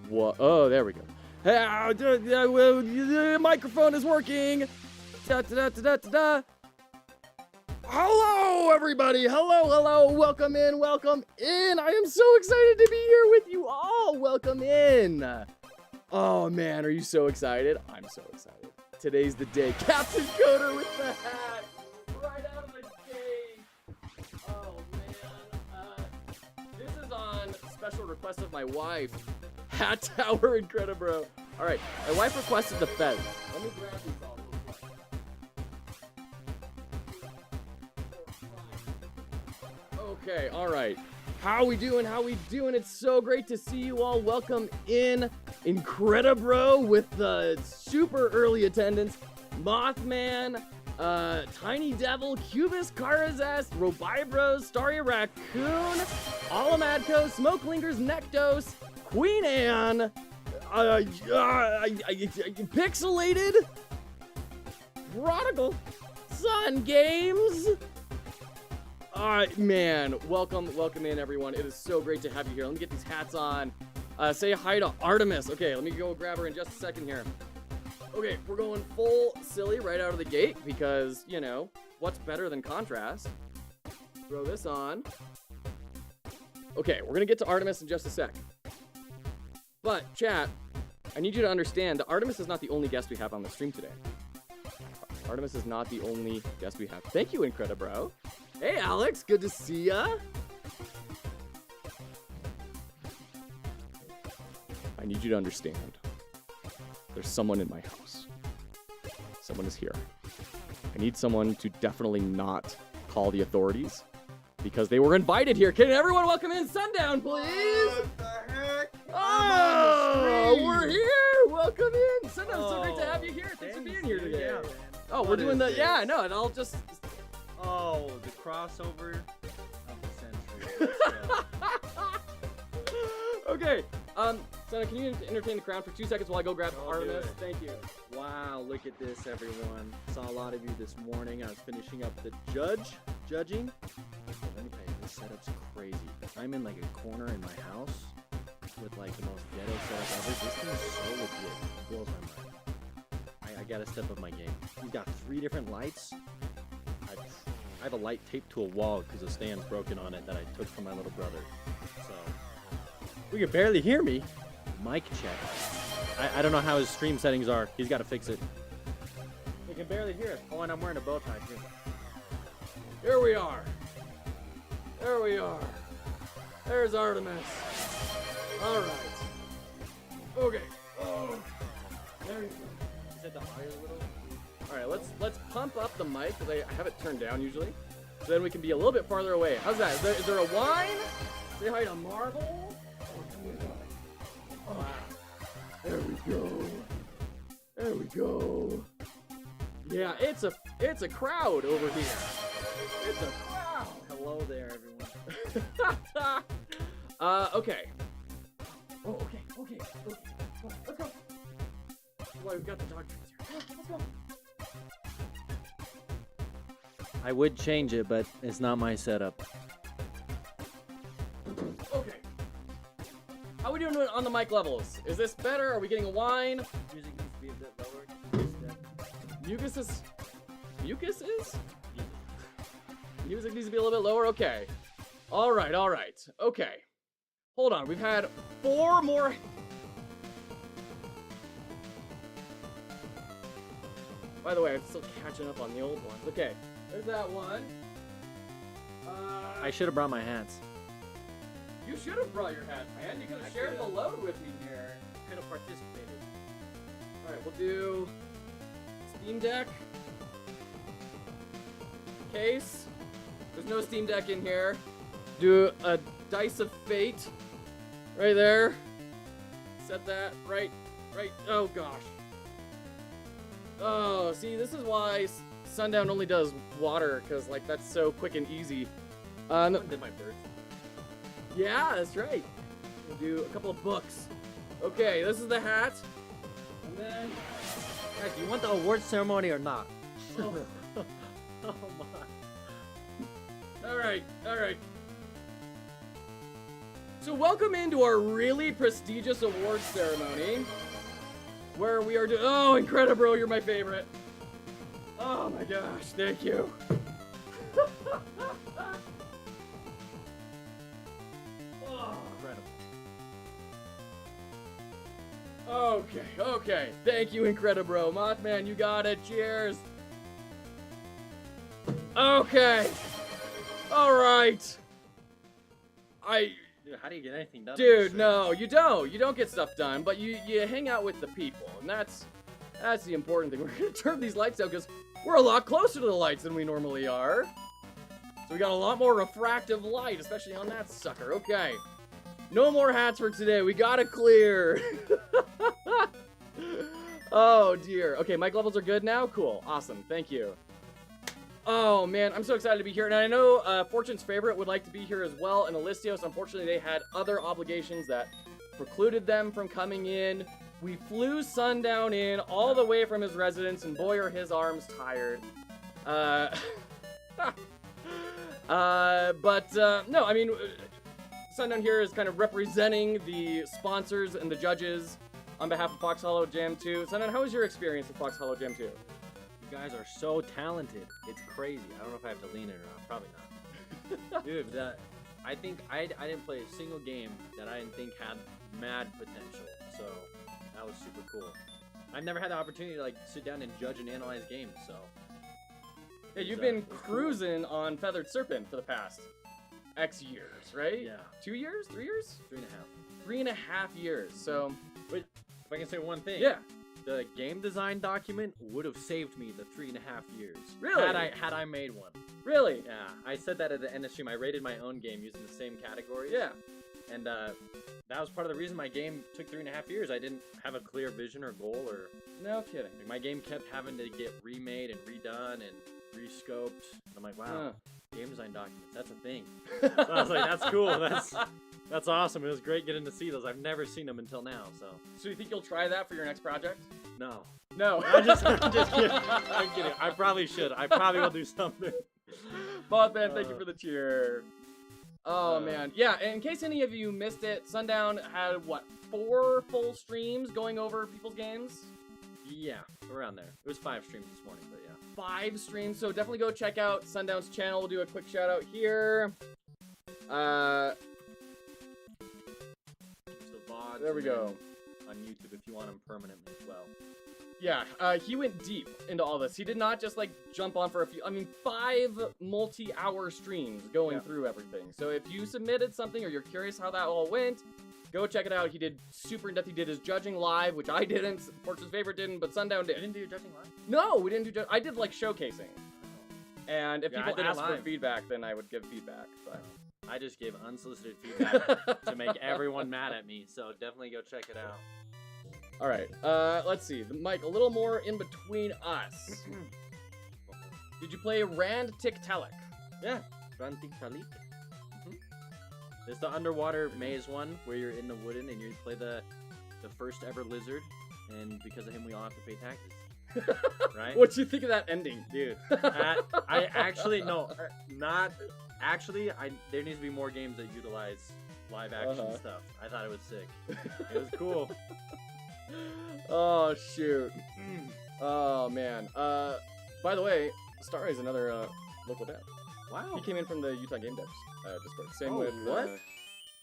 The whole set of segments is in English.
What? Oh, there we go. The microphone is working. Da, da, da, da, da, da. Hello, everybody. Hello. Welcome in. I am so excited to be here with you all. Welcome in. Oh, man, are you so excited? I'm so excited. Today's the day. Captain Coder with the hat. Right out of the gate. Oh, man. This is on special request of my wife. Hat Tower Incredibro. All right, my wife requested the Fez. Let me grab these all real quick. Okay, all right. How we doing? It's so great to see you all. Welcome in Incredibro with the super early attendance. Mothman, Tiny Devil, Cubus, Karazest, Robibros, Starry Raccoon, Alamadco, Smoke Lingers, Nekdos, Queen Anne, Pixelated, Prodigal, Sun Games. Man, welcome in, everyone. It is so great to have you here. Let me get these hats on. Say hi to Artemis. Okay, let me go grab her in just a second here. Okay, we're going full silly right out of the gate because, you know, what's better than contrast? Throw this on. Okay, we're gonna get to Artemis in just a sec. But, chat, I need you to understand that Artemis is not the only guest we have on the stream today. Artemis is not the only guest we have. Thank you, Incredibro. Hey, Alex, good to see ya. I need you to understand. There's someone in my house. Someone is here. I need someone to definitely not call the authorities because they were invited here. Can everyone welcome in Sundown, please? What the heck? Oh, we're here. Welcome in. Sundown, so great to have you here. Thanks for being here today. Yeah, man. Oh, we're doing the, yeah, no, and I'll just. Oh, the crossover of the century. Okay, Sundown, can you entertain the crowd for 2 seconds while I go grab I'll Artemis? do it. Thank you. Wow, look at this, everyone. Saw a lot of you this morning. I was finishing up the judging. Let me tell you, this setup's crazy. I'm in like a corner in my house with like the most ghetto setup ever. This thing is so legit. It blows my mind. I gotta step up my game. We've got 3 different lights. I have a light taped to a wall because the stand's broken on it that I took from my little brother. So, we can barely hear me. Mic check. I don't know how his stream settings are. He's got to fix it. We can barely hear it. Oh, and I'm wearing a bow tie too. Here we are. There we are. There's Artemis. All right. Okay. Oh. There you go. Is it the higher little? All right, let's pump up the mic because I have it turned down usually, so then we can be a little bit farther away. How's that? Is there a whine? Say hi to Marvel. Oh, there we go. Yeah, it's a crowd over here. It's a crowd. Hello there, everyone. Okay. Oh, okay. Let's go. Well, we've got the dog treats here. Let's go. I would change it, but it's not my setup. Okay. How are we doing on the mic levels? Is this better? Are we getting a whine? Music needs to be a bit lower. Mucus is? Music needs to be a little bit lower? Okay. All right. Okay. Hold on. We've had 4 more. By the way, I'm still catching up on the old ones. Okay. There's that one. I should have brought my hats. You should have brought your hat, man. You could have shared the load with me here. Could have participated. Alright, we'll do Steam Deck. Case. There's no Steam Deck in here. Do a Dice of Fate. Right there. Set that right. Oh gosh. Oh, see, this is why Sundown only does water, because, like, that's so quick and easy. No, Did my bird. yeah, that's right. We'll do a couple of books. Okay, this is the hat. And then... Hey, do you want the award ceremony or not? Oh, Oh my. Alright. So welcome into our really prestigious awards ceremony, where we are doing. Oh, Incredibro, you're my favorite. Oh my gosh, thank you. Oh. Incredible. Okay. Thank you, Incredibro. Mothman, you got it. Cheers. Okay. All right. Dude, how do you get anything done? Dude, no, you don't. You don't get stuff done, but you hang out with the people, and that's the important thing. We're gonna turn these lights down because we're a lot closer to the lights than we normally are. So we got a lot more refractive light, especially on that sucker. Okay. No more hats for today. We gotta clear. Oh dear. Okay, mic levels are good now? Cool. Awesome. Thank you. Oh man, I'm so excited to be here. And I know Fortune's favorite would like to be here as well, and Alistios, unfortunately, they had other obligations that precluded them from coming in. We flew Sundown in all the way from his residence, and boy are his arms tired. No, I mean, Sundown here is kind of representing the sponsors and the judges on behalf of Fox Hollow Jam 2. Sundown, how was your experience with Fox Hollow Jam 2? You guys are so talented. It's crazy. I don't know if I have to lean it or not. Probably not. Dude, I think I didn't play a single game that I didn't think had mad potential. So that was super cool. I've never had the opportunity to like sit down and judge and analyze games. So yeah, you've been cruising on Feathered Serpent for the past X years, right? Yeah. 2 years? 3 years? 3.5. 3.5 years. So, Wait, if I can say one thing. yeah. The game design document would have saved me the 3.5 years. Really? Had I made one. Really? Yeah, I said that at the end of stream. I rated my own game using the same categories. Yeah. And that was part of the reason my game took 3.5 years. I didn't have a clear vision or goal, or No kidding. like, my game kept having to get remade and redone and rescoped. I'm like, wow, game design documents, that's a thing. So I was like, that's cool. That's awesome. It was great getting to see those. I've never seen them until now. So you think you'll try that for your next project? No. No. I'm just kidding. I'm kidding. I probably should. I probably will do something. Mothman, thank you for the cheer. Oh man, yeah. In case any of you missed it, Sundown had what, 4 full streams going over people's games? Yeah, around there. It was 5 streams this morning, but yeah. 5 streams. So definitely go check out Sundown's channel. We'll do a quick shout out here. There we go. On YouTube if you want them permanently as well. Yeah, he went deep into all this. He did not just like jump on for a few. I mean, 5 multi-hour streams going through everything. So if you submitted something or you're curious how that all went, go check it out. He did super in depth. He did his judging live, which I didn't. Fortune's favorite didn't, but Sundown did. You didn't do your judging live? No, we didn't do. I did like showcasing. And if Yeah, I people did it asked for live. feedback, then I would give feedback. But I just gave unsolicited feedback to make everyone mad at me, so definitely go check it out. all right, let's see. The mic a little more in between us. Did you play Rand Tiktaalik? Yeah, Rantik Talik. There's the underwater maze one where you're in the wooden and you play the first ever lizard, and because of him we all have to pay taxes. Right? What'd you think of that ending? Dude, I actually there needs to be more games that utilize live action stuff. I thought it was sick. It was cool. Oh shoot. Oh man. By the way, Starry is another local dev. Wow. He came in from the Utah Game Devs Discord. Same Oh, with what?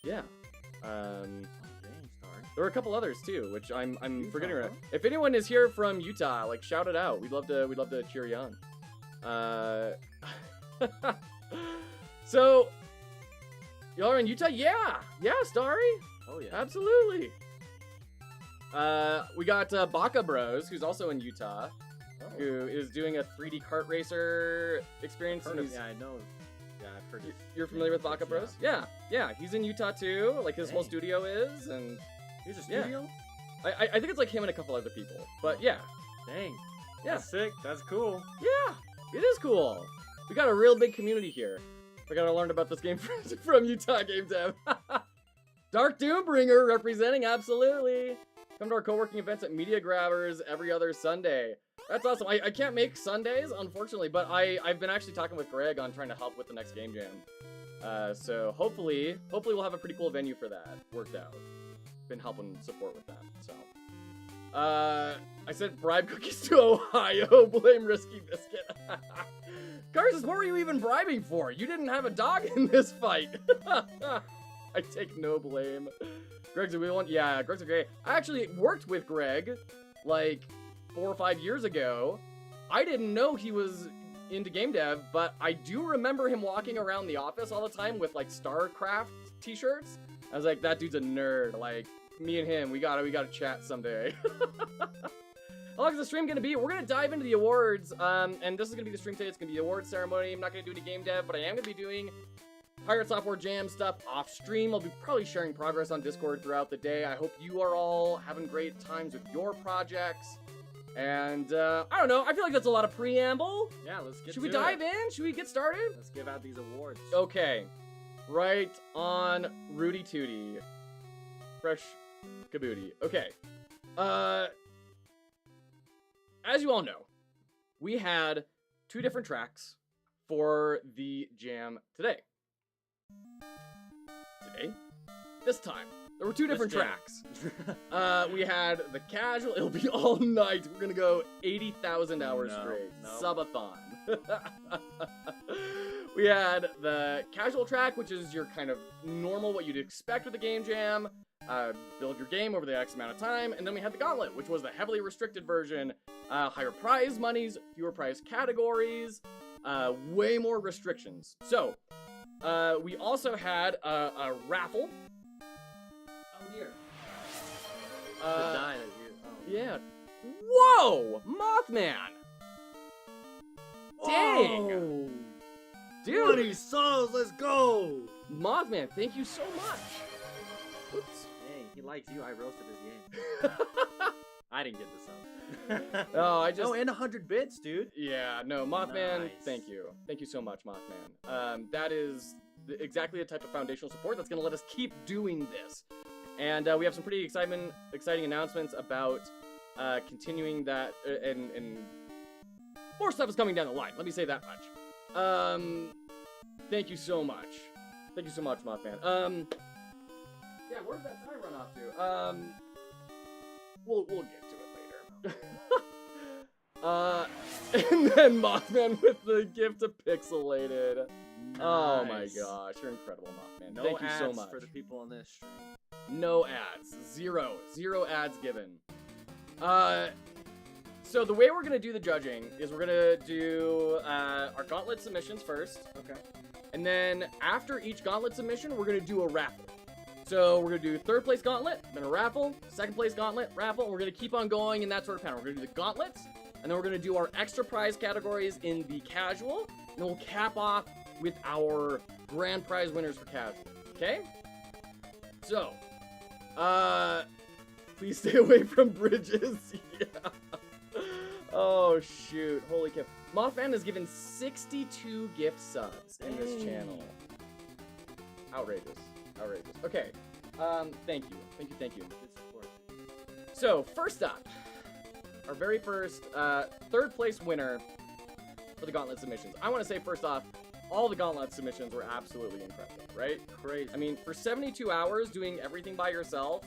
yeah. Dang, Star. There were a couple others too, which I'm Utah, forgetting right. huh? If anyone is here from Utah, like shout it out. We'd love to cheer you on. So y'all are in Utah? Yeah, Starry. Oh yeah. Absolutely. We got Baka Bros, who's also in Utah, who is doing a 3D kart racer experience. And Yeah, I know. Yeah, I've heard. you're familiar with Baka Bros? Yeah, he's in Utah too. Like his whole Dang. studio is, and Here's a Yeah. studio. I think it's like him and a couple other people. But yeah, Dang. Yeah. That's sick. That's cool. yeah, it is cool. We got a real big community here. I gotta learn about this game from Utah Game Dev. Dark Doombringer representing, absolutely. Come to our co-working events at Media Grabbers every other Sunday. That's awesome. I can't make Sundays, unfortunately, but I've been actually talking with Greg on trying to help with the next Game Jam. So hopefully we'll have a pretty cool venue for that worked out. Been helping support with that. So I sent bribe cookies to Ohio. Blame Risky Biscuit. Garces, what were you even bribing for? You didn't have a dog in this fight. I take no blame. Greg's a real one. Yeah, Greg's a great. I actually worked with Greg like 4 or 5 years ago. I didn't know he was into game dev, but I do remember him walking around the office all the time with like StarCraft t-shirts. I was like, that dude's a nerd. Like, me and him, we gotta chat someday. How long is the stream gonna be? We're gonna dive into the awards, and this is gonna be the stream today. It's gonna be the awards ceremony. I'm not gonna do any game dev, but I am gonna be doing Pirate Software Jam stuff off stream. I'll be probably sharing progress on Discord throughout the day. I hope you are all having great times with your projects. And, I don't know, I feel like that's a lot of preamble. Yeah, let's get Should we dive in? Should we get started? Let's give out these awards. Okay. Right on Rudy Tooty. Fresh Kabooty. Okay. As you all know, we had 2 different tracks for the jam today. This time. There were 2 different tracks. We had the casual. It'll be all night. We're gonna go 80,000 hours straight. Subathon. We had the casual track, which is your kind of normal, what you'd expect with a game jam. Build your game over the X amount of time. And then we had the gauntlet, which was the heavily restricted version. Higher prize monies, fewer prize categories, way more restrictions. So, we also had a raffle. Oh dear. Yeah. Whoa! Mothman! Dang! Whoa. Dude! 20 souls, let's go! Mothman, thank you so much. Oops. Hey, he likes you. I roasted his game. I didn't get this up. Oh, I just... No, and 100 bits, dude. Yeah, no, Mothman, Nice. thank you. Thank you so much, Mothman. That is exactly the type of foundational support that's going to let us keep doing this. And we have some pretty exciting announcements about continuing that, and more stuff is coming down the line. Let me say that much. Thank you so much. Thank you so much, Mothman. Yeah, where did that time run off to? We'll get to it later. And then Mothman with the gift of Pixelated. Nice. Oh my gosh, you're incredible, Mothman. No Thank you ads so much. for the people on this stream. No ads. Zero ads given. So the way we're gonna do the judging is we're gonna do our gauntlet submissions first. Okay. And then after each gauntlet submission, we're gonna do a raffle. So we're gonna do 3rd place gauntlet, then a raffle, 2nd place gauntlet, raffle, and we're gonna keep on going in that sort of pattern. We're gonna do the gauntlets, and then we're gonna do our extra prize categories in the casual, and then we'll cap off with our grand prize winners for casual. Okay? So, please stay away from bridges. Yeah. Oh shoot! Holy cow! Mothman has given 62 gift subs in this channel. Outrageous. Okay. Thank you. Good support. So first up, our very first 3rd place winner for the gauntlet submissions. I want to say first off, all the gauntlet submissions were absolutely incredible, right? Crazy. I mean, for 72 hours doing everything by yourself.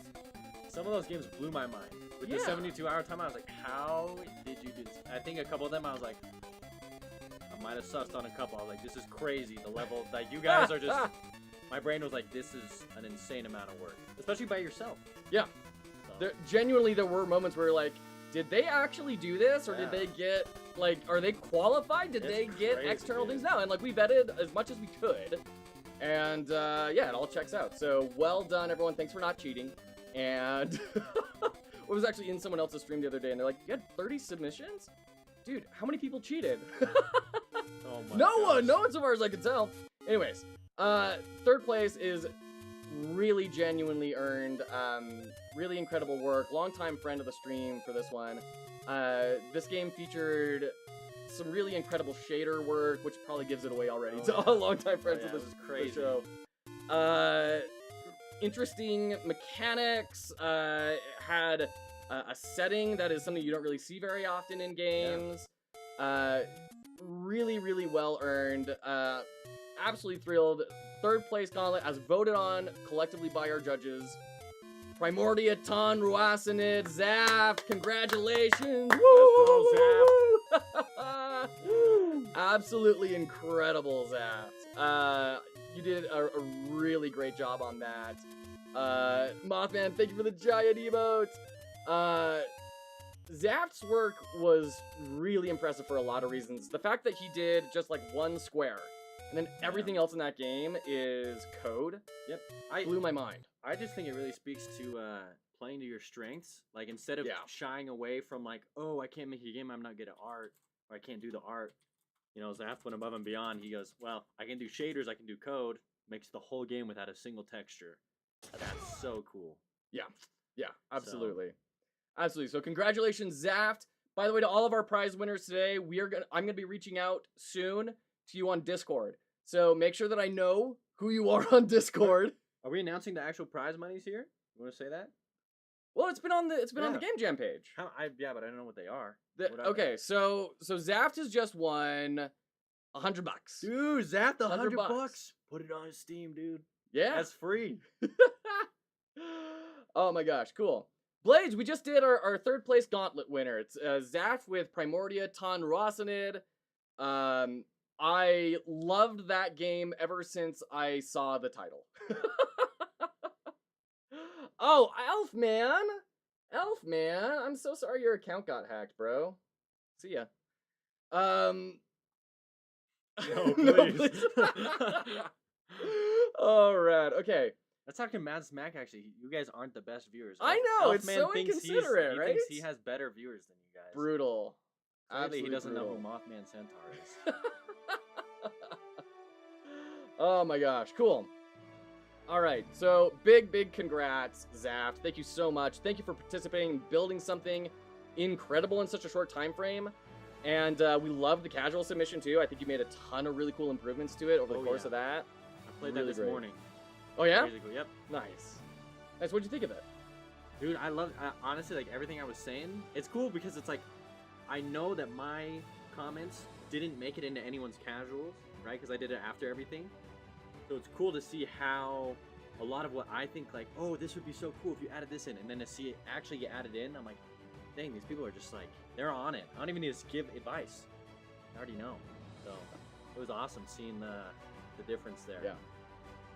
Some of those games blew my mind. With the 72-hour time, I was like, how did you do this? I think a couple of them, I was like, I might have sussed on a couple. I was like, this is crazy. The level that you guys are just... My brain was like, this is an insane amount of work. Especially by yourself. Yeah. So. Genuinely, there were moments where you're like, did they actually do this? Or Yeah. did they get, like, are they qualified? Did It's they get crazy, external dude. things now? And, like, we vetted as much as we could. And, yeah, it all checks out. So, well done, everyone. Thanks for not cheating. And I was actually in someone else's stream the other day, and they're like, you had 30 submissions? Dude, how many people cheated? Oh my No gosh. one so far as I can tell. Anyways, 3rd place is really genuinely earned. Really incredible work. Longtime friend of the stream for this one. This game featured some really incredible shader work, which probably gives it away already to all longtime friends of this the is crazy. show. Interesting mechanics. Had a setting that is something you don't really see very often in games. Really well earned. Absolutely thrilled third place gauntlet as voted on collectively by our judges. Primordia, Ton, Ruacinid, Zaf, congratulations! Woo! Zaf! Absolutely incredible, Zaf. You did a really great job on that. Mothman, thank you for the giant emote. Zaf's work was really impressive for a lot of reasons. The fact that he did just like one square, and then everything else in that game is code. Yep. Blew my mind. I just think it really speaks to playing to your strengths. Like, instead of shying away from like, oh, I can't make a game, I'm not good at art, or I can't do the art. You know, Zaf went above and beyond. He goes, well, I can do shaders, I can do code. Makes the whole game without a single texture. That's so cool. Yeah, absolutely. Absolutely. So congratulations, Zaft. By the way, to all of our prize winners today, I'm gonna be reaching out soon to you on Discord. So make sure that I know who you are on Discord. Are we announcing the actual prize monies here? You want to say that? Well, it's been on the Game Jam page. But I don't know what they are. Okay, so Zaft has just won $100. Dude, Zaft, the $100 $100. Put it on Steam, dude. Yeah, that's free. Oh my gosh, cool. Blades, we just did our third place gauntlet winner. It's Zaft with Primordia, Ton, Ruacinid. I loved that game ever since I saw the title. Oh, Elfman! Elfman, I'm so sorry your account got hacked, bro. See ya. No, please. Alright, okay. Let's talk to Mad Smack, actually. You guys aren't the best viewers. I know, Elfman it's so inconsiderate, right? He thinks he has better viewers than you guys. Brutal. Clearly, he doesn't brutal. know who Mothman Centaur is. Oh my gosh, cool. Alright, so big congrats, Zaft. Thank you so much. Thank you for participating and building something incredible in such a short time frame. And we love the casual submission too. I think you made a ton of really cool improvements to it over the course of that. I played that this morning. Oh yeah? Basically, yep. Nice. What'd you think of it? Dude, honestly, like, everything I was saying, it's cool because it's like, I know that my comments didn't make it into anyone's casuals, right? Because I did it after everything. So it's cool to see how a lot of what I think, like, oh, this would be so cool if you added this in, and then to see it actually get added in, I'm like, dang, these people are just like, they're on it. I don't even need to give advice. I already know. So it was awesome seeing the difference there.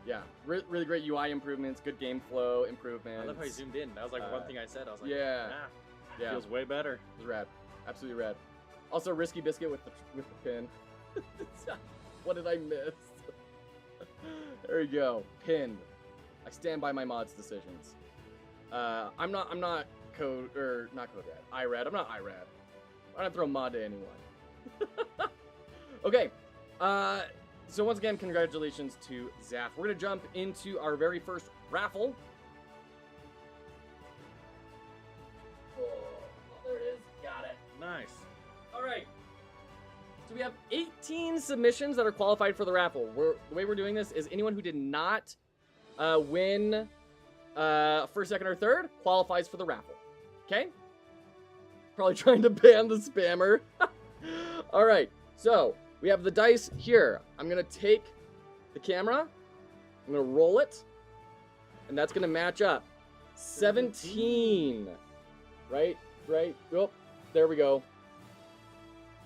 Yeah, really great UI improvements, good game flow improvements. I love how you zoomed in. That was like one thing I said. I was like, yeah, feels way better. It was rad, absolutely rad. Also, Risky Biscuit with the pin. What did I miss? There you go, pinned. I stand by my mod's decisions. I'm not not Code Red. IRAD. I'm not IRAD. I don't throw mod to anyone. Okay. So once again, congratulations to Zaft. We're gonna jump into our very first raffle. Oh, there it is. Got it. Nice. All right. So we have 18 submissions that are qualified for the raffle. The way we're doing this is anyone who did not win first, second, or third qualifies for the raffle. Okay? Probably trying to ban the spammer. All right. So we have the dice here. I'm going to take the camera. I'm going to roll it. And that's going to match up. 17. Right? Oh, there we go.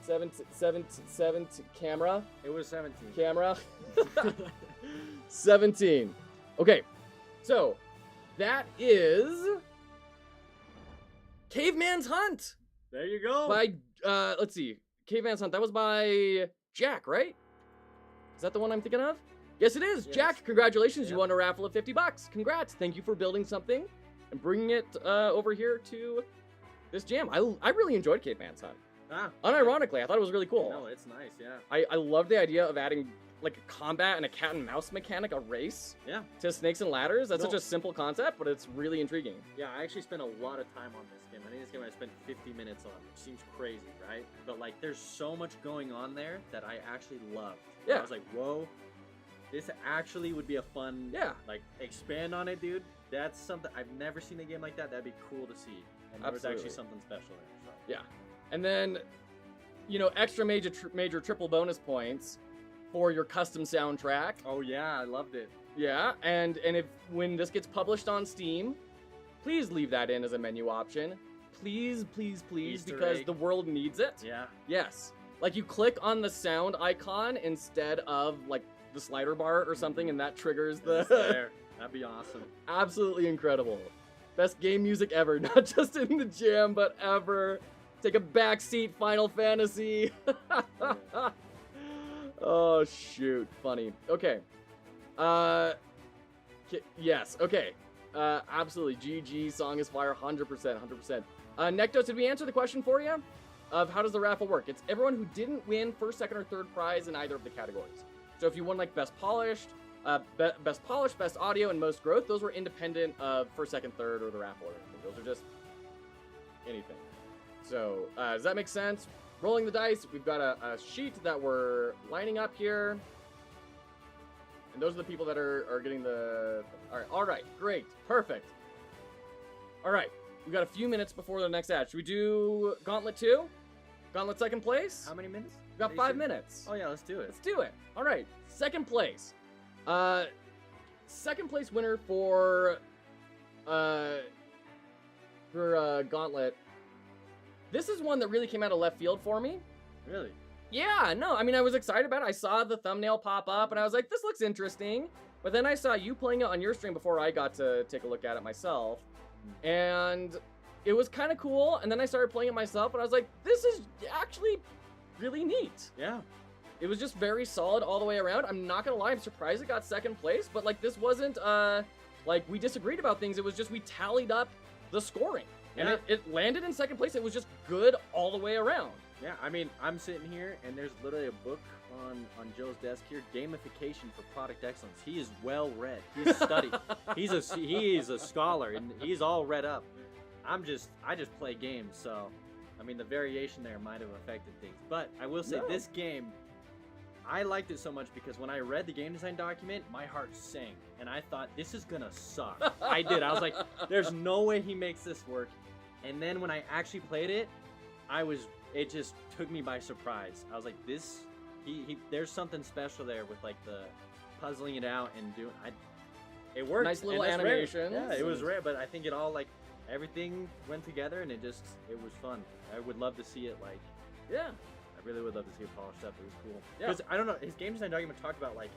17, camera. It was 17. Camera. 17. Okay. So, that is Caveman's Hunt. There you go. By, let's see. Caveman's Hunt. That was by Jack, right? Is that the one I'm thinking of? Yes, it is. Yes. Jack, congratulations. Yep. You won a raffle of $50. Congrats. Thank you for building something and bringing it over here to this jam. I really enjoyed Caveman's Hunt. Unironically, I thought it was really cool. No, it's nice, yeah. I love the idea of adding like a combat and a cat and mouse mechanic, a race, to Snakes and Ladders. That's such a simple concept, but it's really intriguing. Yeah, I actually spent a lot of time on this game. I think this game I spent 50 minutes on, which seems crazy, right? But like, there's so much going on there that I actually loved. Yeah. I was like, whoa, this actually would be a fun, like, expand on it, dude. That's something, I've never seen a game like that. That'd be cool to see. And there was actually something special there. So. Yeah. And then, you know, extra major triple bonus points for your custom soundtrack. Oh yeah, I loved it. Yeah, and if when this gets published on Steam, please leave that in as a menu option. Please, please, please, Easter because egg. the world needs it. Yeah. Yes. Like you click on the sound icon instead of like the slider bar or something, and that triggers It's the. there. That'd be awesome. Absolutely incredible. Best game music ever, not just in the jam, but ever. Take a backseat, Final Fantasy. Oh shoot, funny. Okay. Yes. Okay. Absolutely. GG. Song is fire. 100%. 100%. Nectos, did we answer the question for you? Of how does the raffle work? It's everyone who didn't win first, second, or third prize in either of the categories. So if you won like best polished, best audio, and most growth, those were independent of first, second, third, or the raffle or anything. Those are just anything. So does that make sense? Rolling the dice. We've got a sheet that we're lining up here. And those are the people that are getting the... All right, great, perfect. All right, we've got a few minutes before the next ad. Should we do Gauntlet 2? Gauntlet second place? How many minutes? We've got 5 minutes. Oh yeah, let's do it. Let's do it. All right, second place. Second place winner for Gauntlet. This is one that really came out of left field for me. Really? Yeah, no, I mean, I was excited about it. I saw the thumbnail pop up, and I was like, this looks interesting. But then I saw you playing it on your stream before I got to take a look at it myself. And it was kind of cool, and then I started playing it myself, and I was like, this is actually really neat. Yeah. It was just very solid all the way around. I'm not gonna lie, I'm surprised it got second place, but like, this wasn't, like, we disagreed about things. It was just we tallied up the scoring. And Yeah. it landed in second place. It was just good all the way around. Yeah, I mean, I'm sitting here, and there's literally a book on Joe's desk here, Gamification for Product Excellence. He is well read. He's studied. He is a scholar, and he's all read up. I just play games, so I mean, the variation there might have affected things. But I will say, No. this game, I liked it so much because when I read the game design document, my heart sank, and I thought, this is gonna suck. I did. I was like, there's no way he makes this work. And then when I actually played it, it just took me by surprise. I was like, there's something special there with like the puzzling it out and doing. It worked. Nice little and that's rare. animations. Yeah, it was rare, but I think it all like everything went together and it was fun. I would love to see it like. Yeah. I really would love to see it polished up. It was cool. Yeah. Because I don't know, his game design document talked about like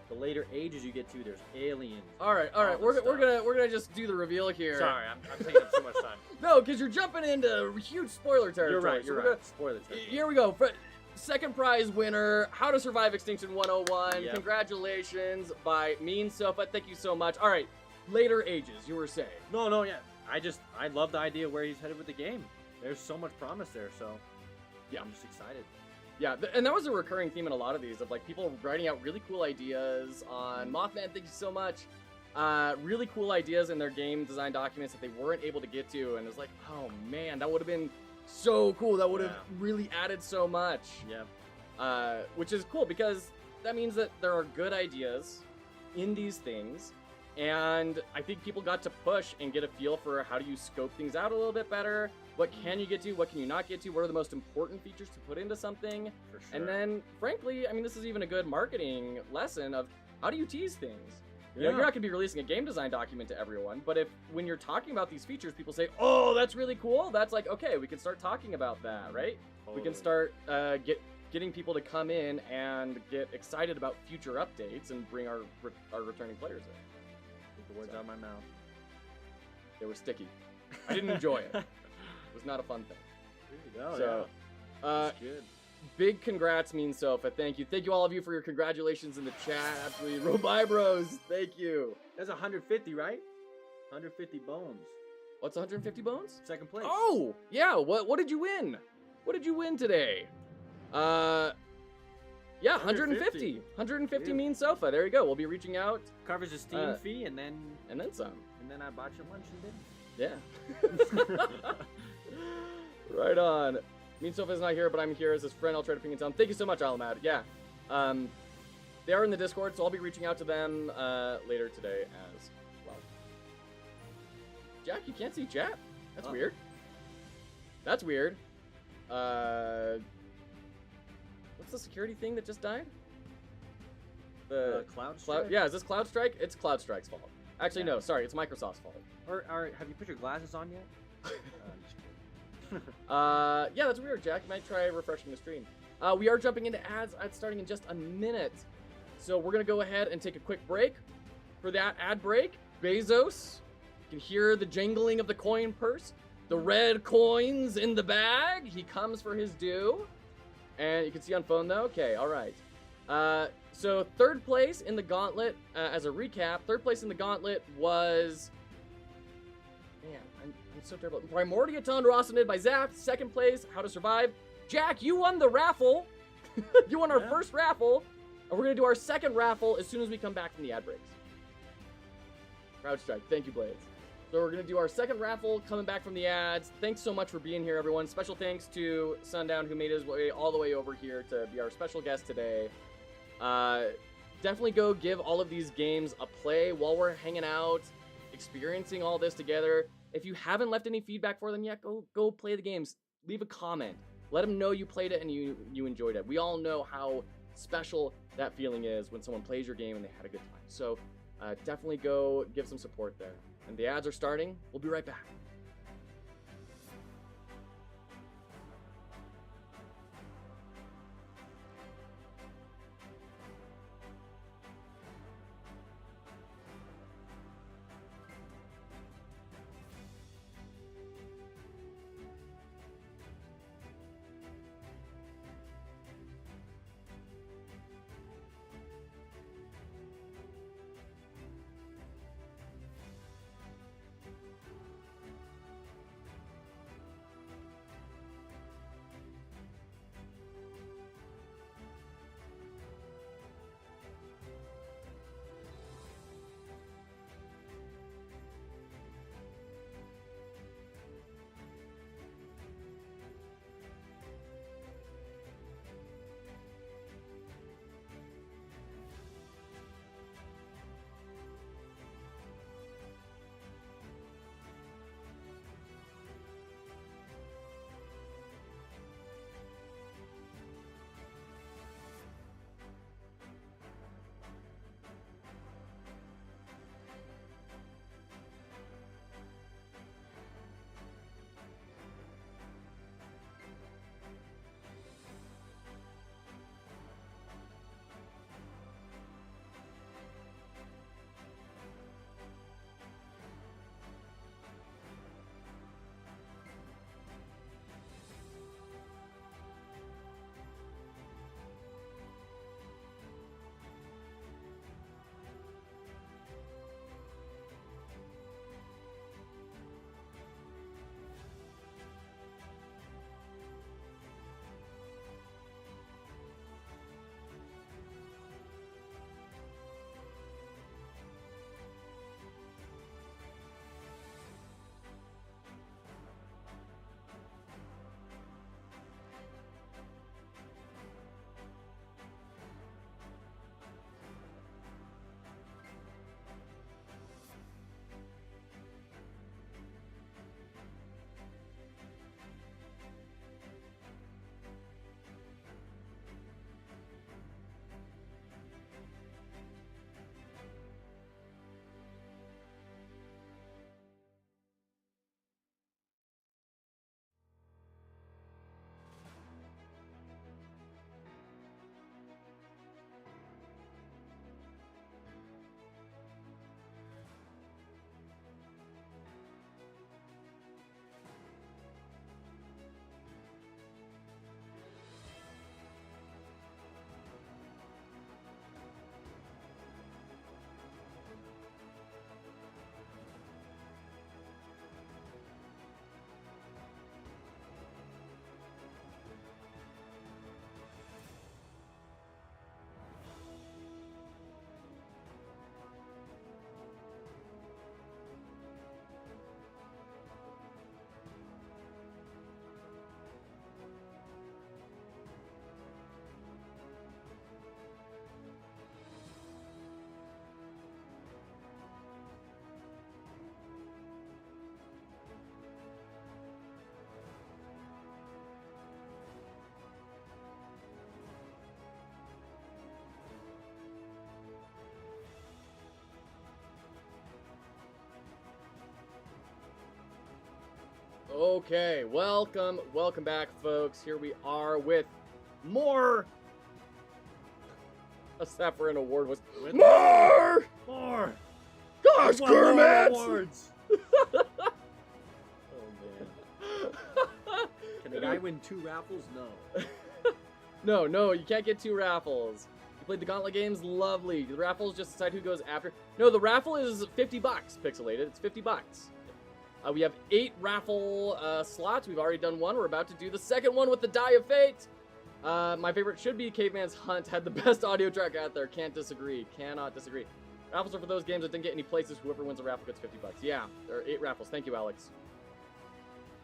the later ages you get to. There's aliens. All right. all We're this gonna just do the reveal here. Sorry, I'm taking up so much time. No, because you're jumping into huge spoiler territory. You're right. So You're we're right. gonna- Spoiler territory. Here we go. Second prize winner, How to Survive Extinction 101. Yep. Congratulations by Mean Sofa. Thank you so much. All right, later ages, you were saying. No, yeah. I love the idea where he's headed with the game. There's so much promise there, so Yeah. I'm just excited. Yeah, and that was a recurring theme in a lot of these of like people writing out really cool ideas on Mothman. Thank you so much. Really cool ideas in their game design documents that they weren't able to get to, and it was like, oh man, that would have been so cool. That would have really added so much. Yeah. Which is cool because that means that there are good ideas in these things, and I think people got to push and get a feel for how do you scope things out a little bit better. What can you get to? What can you not get to? What are the most important features to put into something? For sure. And then, frankly, I mean, this is even a good marketing lesson of how do you tease things? You know, Yeah. you're not going to be releasing a game design document to everyone, but if when you're talking about these features, people say, "Oh, that's really cool," that's like, okay, we can start talking about that, right? We can Totally. start getting people to come in and get excited about future updates and bring our returning players in. Take the words out of my mouth. They were sticky. I didn't enjoy it. It was not a fun thing. There you go. So, That's good. big congrats, Mean Sofa. Thank you. Thank you, all of you, for your congratulations in the chat. Absolutely. Robai Bros, thank you. That's 150, right? 150 bones. What's 150 bones? Second place. Oh, yeah. What did you win? What did you win today? Yeah, 150. 150 Dude. Mean Sofa. There you go. We'll be reaching out Covers the Steam fee and then some. I bought you lunch and dinner. Yeah. Right on. Mean Sofa's not here, but I'm here as his friend. I'll try to ping and tell him. Thank you so much, Alamad. Yeah. They are in the Discord, so I'll be reaching out to them later today as well. Jack, you can't see chat? That's Oh. weird. That's weird. What's the security thing that just died? The Cloud Strike? Yeah, is this Cloud Strike? It's Cloud Strike's fault. Actually, Yeah. no, sorry, it's Microsoft's fault. Or have you put your glasses on yet? I'm just kidding. Yeah, that's weird, Jack. You might try refreshing the stream. We are jumping into ads. Ads starting in just a minute. So we're going to go ahead and take a quick break. For that ad break, Bezos, you can hear the jingling of the coin purse. The red coins in the bag. He comes for his due. And you can see on phone, though. Okay, all right. So third place in the gauntlet, as a recap, third place in the gauntlet was... Man, I'm so terrible. Primordia Rossonid by Zap. Second place, How to Survive. Jack, you won the raffle. You won our first raffle. And we're going to do our second raffle as soon as we come back from the ad breaks. CrowdStrike. Thank you, Blades. So we're going to do our second raffle coming back from the ads. Thanks so much for being here, everyone. Special thanks to Sundown, who made his way all the way over here to be our special guest today. Definitely go give all of these games a play while we're hanging out, experiencing all this together. If you haven't left any feedback for them yet, go play the games. Leave a comment. Let them know you played it and you enjoyed it. We all know how special that feeling is when someone plays your game and they had a good time. So definitely go give some support there. And the ads are starting. We'll be right back. Okay, welcome back, folks. Here we are with more. A Saffron Award was With more. More! Gosh, One more Kermit! awards! Oh man. Can the guy win 2 raffles? No. No, you can't get 2 raffles. You played the Gauntlet games, lovely. The raffles just decide who goes after. No, the raffle is $50, Pixelated. It's $50. We have 8 raffle slots. We've already done one. We're about to do the second one with the Die of Fate. My favorite should be Caveman's Hunt. Had the best audio track out there. Can't disagree. Cannot disagree. Raffles are for those games that didn't get any places. Whoever wins a raffle gets $50. Yeah, there are 8 raffles. Thank you, Alex.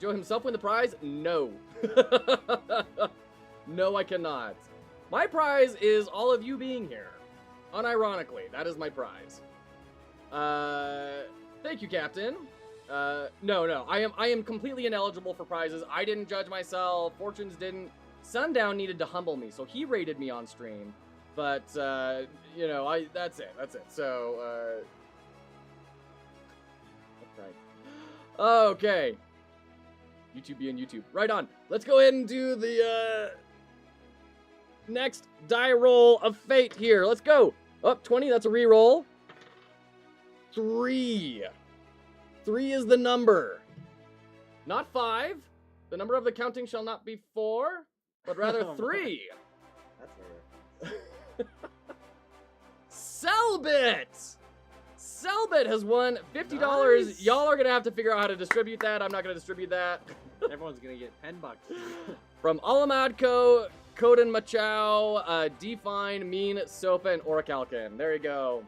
Joe himself win the prize? No. No, I cannot. My prize is all of you being here. Unironically, that is my prize. Thank you, Captain. No. I am completely ineligible for prizes. I didn't judge myself. Fortunes didn't. Sundown needed to humble me, so he rated me on stream. But you know, that's it. So okay. YouTube being YouTube. Right on. Let's go ahead and do the next die roll of fate here. Let's go. Up 20, that's a re-roll. 3. 3 is the number. Not 5. The number of the counting shall not be 4, but rather 3. That's rare. Selbit! Selbit has won $50. Nice. Y'all are gonna have to figure out how to distribute that. I'm not gonna distribute that. Everyone's gonna get $10. From Alamadco, Koden Machao, Define, Mean, Sofa, and Orichalcon. There you go.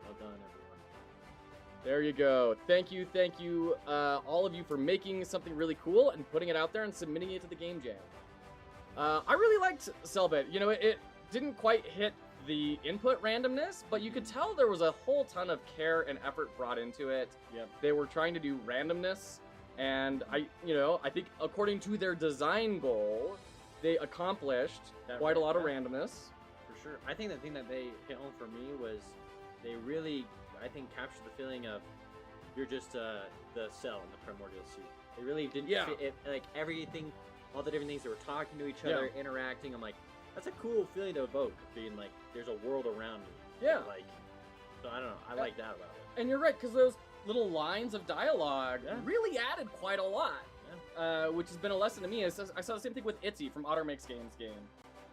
Well done, everyone. There you go. Thank you, all of you for making something really cool and putting it out there and submitting it to the Game Jam. I really liked Selbit. You know, it didn't quite hit the input randomness, but you could tell there was a whole ton of care and effort brought into it. Yep. They were trying to do randomness, and I think according to their design goal, they accomplished quite a lot of randomness. For sure. I think the thing that they hit home for me was they really, I think, captured the feeling of you're just the cell in the primordial suit. They really didn't fit it, like everything, all the different things they were talking to each other, interacting. I'm like, that's a cool feeling to evoke, being like, there's a world around me. Yeah. Like, so I don't know. I like that about it. And you're right, because those little lines of dialogue really added quite a lot. Which has been a lesson to me. I saw the same thing with Itzy from Otter Makes Games game.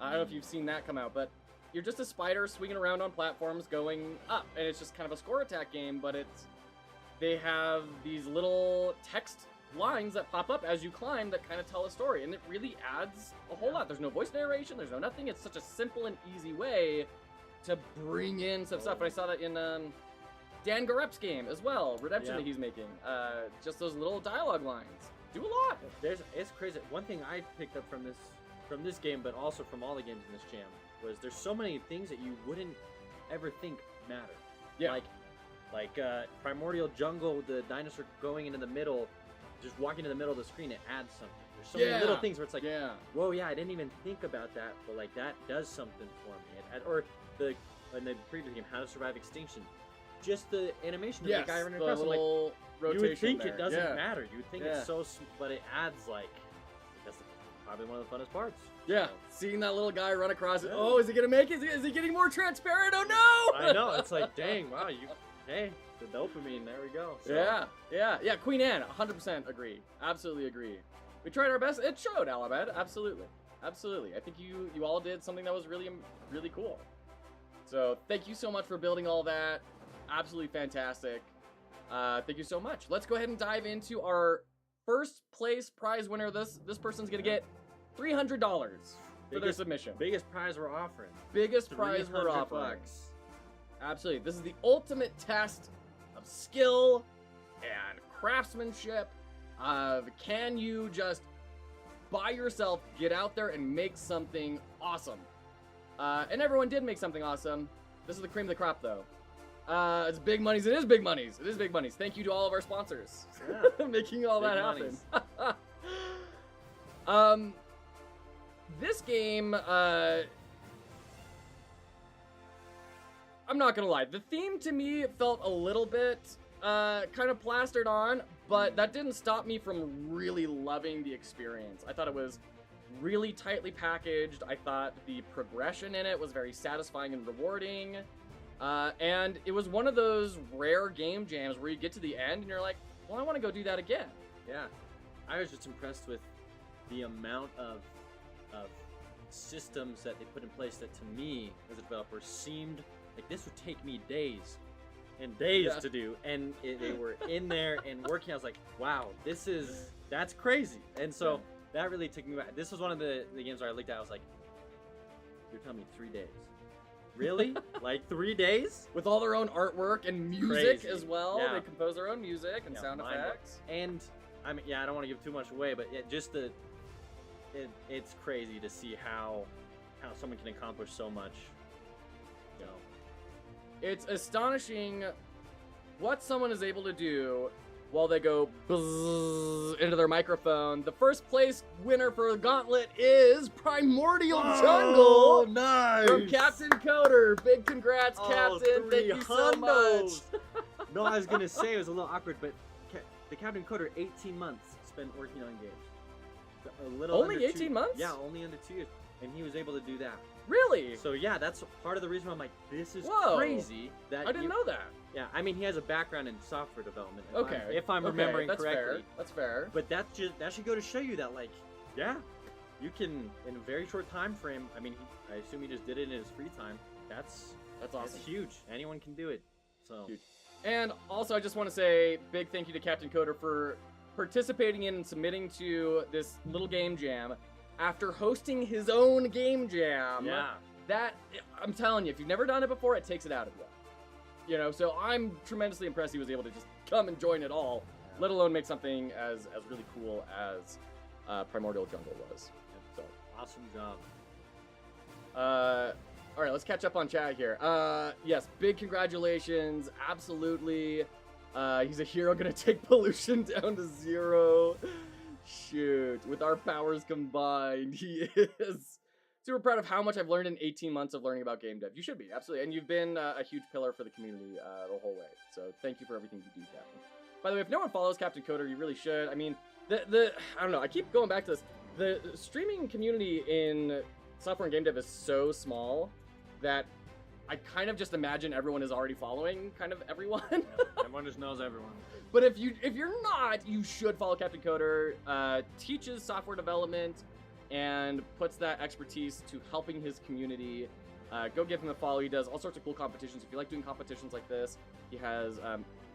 I don't know if you've seen that come out, but you're just a spider swinging around on platforms going up, and it's just kind of a score attack game, but they have these little text lines that pop up as you climb that kind of tell a story, and it really adds a whole lot. There's no voice narration, there's no nothing. It's such a simple and easy way to bring in some stuff. And I saw that in Dan Garep's game as well, Redemption, that he's making. Just those little dialogue lines do a lot. It's crazy. One thing I picked up from this game, but also from all the games in this jam, was there's so many things that you wouldn't ever think matter. Yeah. Like Primordial Jungle, the dinosaur going into the middle, just walking to the middle of the screen, it adds something. There's so many little things where it's like, whoa, I didn't even think about that, but like that does something for me. Or in the previous game, How to Survive Extinction, just the animation of the guy running across. Little rotation. You would think there. it doesn't matter. You would think it's so, but it adds like that's probably one of the funnest parts. Yeah, seeing that little guy run across it. Oh, is he gonna make it? Is he getting more transparent? Oh no! I know. It's like, dang, wow, hey, the dopamine. There we go. So. Yeah. Queen Anne, 100% agree. Absolutely agree. We tried our best. It showed, Alabad. Absolutely. I think you all did something that was really, really cool. So thank you so much for building all that. Absolutely fantastic. Thank you so much. Let's go ahead and dive into our first place prize winner. This person's gonna get $300 for their submission. Biggest prize we're offering. Biggest prize we're offering. $300. Absolutely. This is the ultimate test of skill and craftsmanship. Can you just by yourself get out there and make something awesome? And everyone did make something awesome. This is the cream of the crop, though. It's big monies. It is big monies. Thank you to all of our sponsors making all that happen. This game, I'm not gonna lie. The theme to me felt a little bit kind of plastered on, but that didn't stop me from really loving the experience. I thought it was really tightly packaged. I thought the progression in it was very satisfying and rewarding. And it was one of those rare game jams where you get to the end and you're like, well, I want to go do that again. Yeah, I was just impressed with the amount of systems that they put in place that, to me as a developer, seemed like this would take me days and days to do, and they were in there and working. I was like, wow, that's crazy. And so that really took me back. This was one of the games where I looked at, I was like, you're telling me 3 days? Really? Like 3 days? With all their own artwork and music Crazy. as well. Yeah. They compose their own music and Yeah, sound mind-blowing. effects. And I mean, I don't want to give too much away, but it's crazy to see how someone can accomplish so much. You know, It's astonishing what someone is able to do while they go bzzz into their microphone. The first place winner for the gauntlet is Primordial Jungle nice! from Captain Coder. Big congrats, Captain. Thank you so much. No, I was gonna say it was a little awkward, but the Captain Coder, 18 months spent working on games. A little Only under 18 months? Yeah, only under 2 years, and he was able to do that. Really? So yeah, that's part of the reason why I'm like, this is Whoa. crazy. That I didn't know that. Yeah, I mean, he has a background in software development. If Okay, I'm remembering that's correctly. Fair. That's fair. But that should go to show you that, like, yeah, you can, in a very short time frame. I mean, I assume he just did it in his free time. That's awesome. That's huge. Anyone can do it. So. Huge. And also, I just want to say big thank you to Captain Coder for participating in and submitting to this little game jam after hosting his own game jam. Yeah. That, I'm telling you, if you've never done it before, it takes it out of you. You know, so I'm tremendously impressed he was able to just come and join it all, let alone make something as really cool as Primordial Jungle was. So Awesome job. all right, let's catch up on chat here. Yes, big congratulations, absolutely. He's a hero, gonna take pollution down to 0. Shoot, with our powers combined, he is. Super proud of how much I've learned in 18 months of learning about game dev. You should be, absolutely. And you've been a huge pillar for the community the whole way. So thank you for everything you do, Captain. By the way, if no one follows Captain Coder, you really should. I mean, I don't know, I keep going back to this. The streaming community in software and game dev is so small that I kind of just imagine everyone is already following kind of everyone. Everyone just knows everyone. But if you're not, you should follow Captain Coder. Teaches software development and puts that expertise to helping his community. Go give him a follow. He does all sorts of cool competitions. If you like doing competitions like this, he has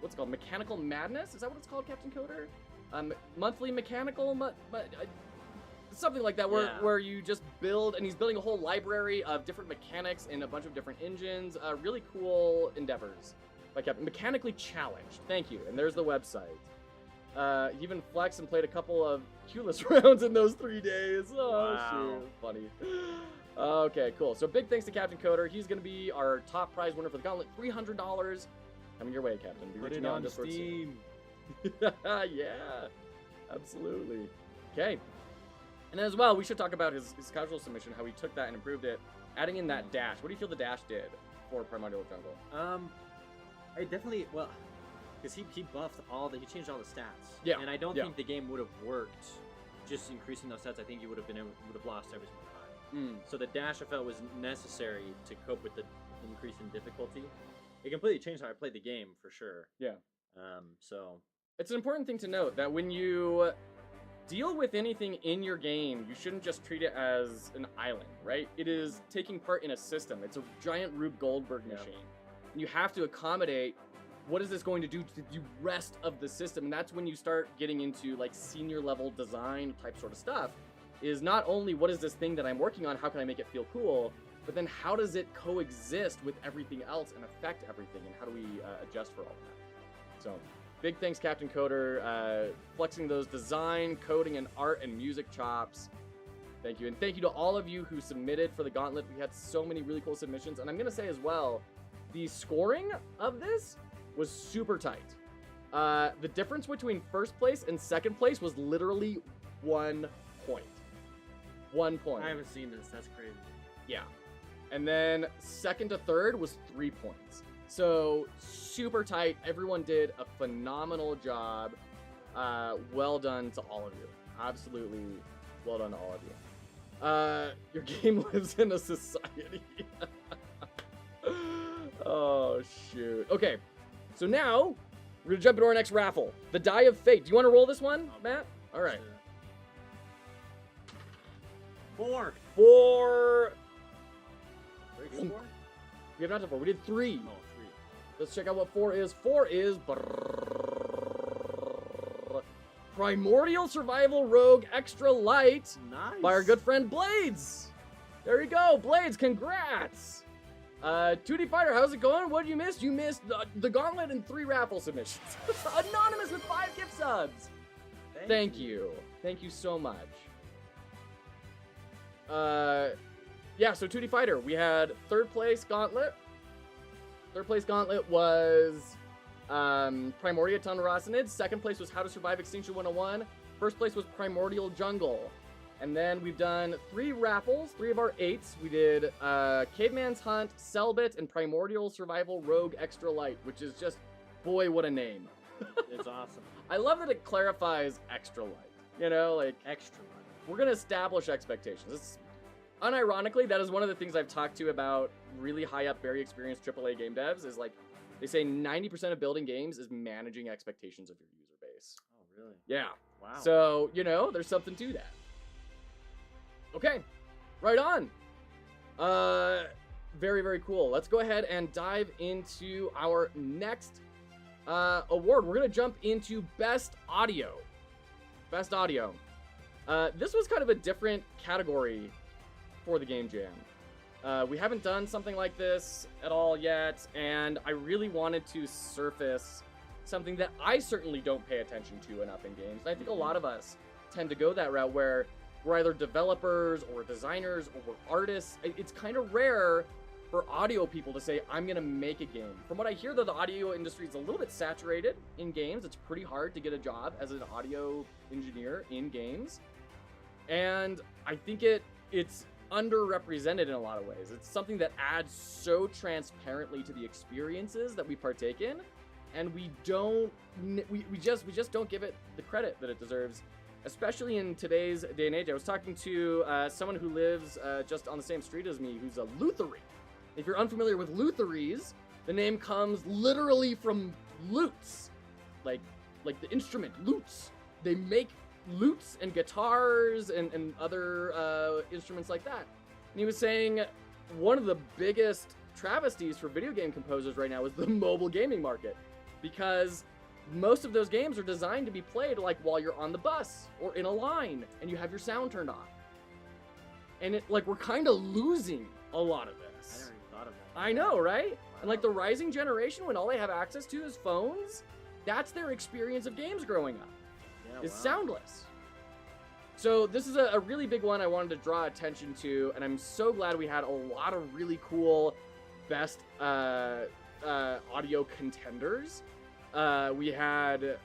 what's it called? Mechanical Madness? Is that what it's called, Captain Coder? Monthly mechanical, something like that, where you just build, and he's building a whole library of different mechanics in a bunch of different engines. Really cool endeavors by Captain. Mechanically Challenged. Thank you. And there's the website. He even flexed and played a couple of Q-less rounds in those 3 days. Oh, Wow. shoot. Funny. Okay, cool. So big thanks to Captain Coder. He's going to be our top prize winner for the gauntlet. $300 coming your way, Captain. Be Put reaching it out on Discord soon. Steam. Yeah, absolutely. Okay. And as well, we should talk about his casual submission, how he took that and improved it, adding in that dash. What do you feel the dash did for Primordial Jungle? I definitely, well, because he buffed he changed all the stats. Yeah, And I don't yeah. think the game would have worked just increasing those stats. I think you would have lost every single time. So the dash I felt was necessary to cope with the increase in difficulty. It completely changed how I played the game, for sure. Yeah. So It's an important thing to note that when you deal with anything in your game, you shouldn't just treat it as an island, right? It is taking part in a system. It's a giant Rube Goldberg machine. And you have to accommodate what is this going to do to the rest of the system. And that's when you start getting into like senior level design type sort of stuff, is not only what is this thing that I'm working on, how can I make it feel cool, but then how does it coexist with everything else and affect everything, and how do we adjust for all that? So big thanks, Captain Coder, flexing those design, coding, and art and music chops. Thank you. And thank you to all of you who submitted for the gauntlet. We had so many really cool submissions. And I'm going to say as well, the scoring of this was super tight. The difference between first place and second place was literally 1 point. 1 point. I haven't seen this. That's crazy. Yeah. And then second to third was 3 points. So super tight. Everyone did a phenomenal job. Well done to all of you. Absolutely well done to all of you. Your game lives in a society. Oh, shoot. Okay, so now we're going to jump into our next raffle. The Die of Fate. Do you want to roll this one, Matt? All right. 4. 4. Very good 4? We have not done 4. We did 3. Oh, 3. Let's check out what 4 is. 4 is Primordial Survival Rogue Extra Light Nice. by our good friend Blades. There you go, Blades. Congrats. 2D Fighter, how's it going? What did you miss? You missed the Gauntlet and 3 raffle submissions. Anonymous with 5 gift subs. Thank you. Thank you so much. Yeah, so 2D Fighter, we had 3rd place Gauntlet. 3rd place Gauntlet was Primordia Tonrossinid. 2nd place was How to Survive Extinction 101. 1st place was Primordial Jungle. And then we've done 3 raffles, 3 of our 8s. We did Caveman's Hunt, Selbit, and Primordial Survival Rogue Extra Light, which is just, boy, what a name. It's awesome. I love that it clarifies extra light. You know, like, Extra money. we're going to establish expectations. It's, unironically, that is one of the things I've talked to about really high up, very experienced AAA game devs is like, they say 90% of building games is managing expectations of your user base. Oh, really? Yeah. Wow. So, you know, there's something to that. Okay, right on. Very, very cool. Let's go ahead and dive into our next award. We're going to jump into Best Audio. Best Audio. This was kind of a different category for the Game Jam. We haven't done something like this at all yet, and I really wanted to surface something that I certainly don't pay attention to enough in games. And I think a lot of us tend to go that route where we're either developers or designers or we're artists. It's kind of rare for audio people to say, I'm going to make a game. From what I hear, though, the audio industry is a little bit saturated in games. It's pretty hard to get a job as an audio engineer in games. And I think it's underrepresented in a lot of ways. It's something that adds so transparently to the experiences that we partake in, and we just don't give it the credit that it deserves, especially in today's day and age. I was talking to someone who lives just on the same street as me, who's a lutherie. If you're unfamiliar with lutheries, the name comes literally from lutes, like the instrument lutes. They make lutes and guitars and other instruments like that. And he was saying one of the biggest travesties for video game composers right now is the mobile gaming market, because most of those games are designed to be played like while you're on the bus or in a line and you have your sound turned off. And we're kind of losing a lot of I this. never even thought of that. I know, right? Wow. And like the rising generation, when all they have access to is phones, that's their experience of games growing up. Yeah, Is wow. soundless. So this is a really big one I wanted to draw attention to, and I'm so glad we had a lot of really cool best audio contenders. We had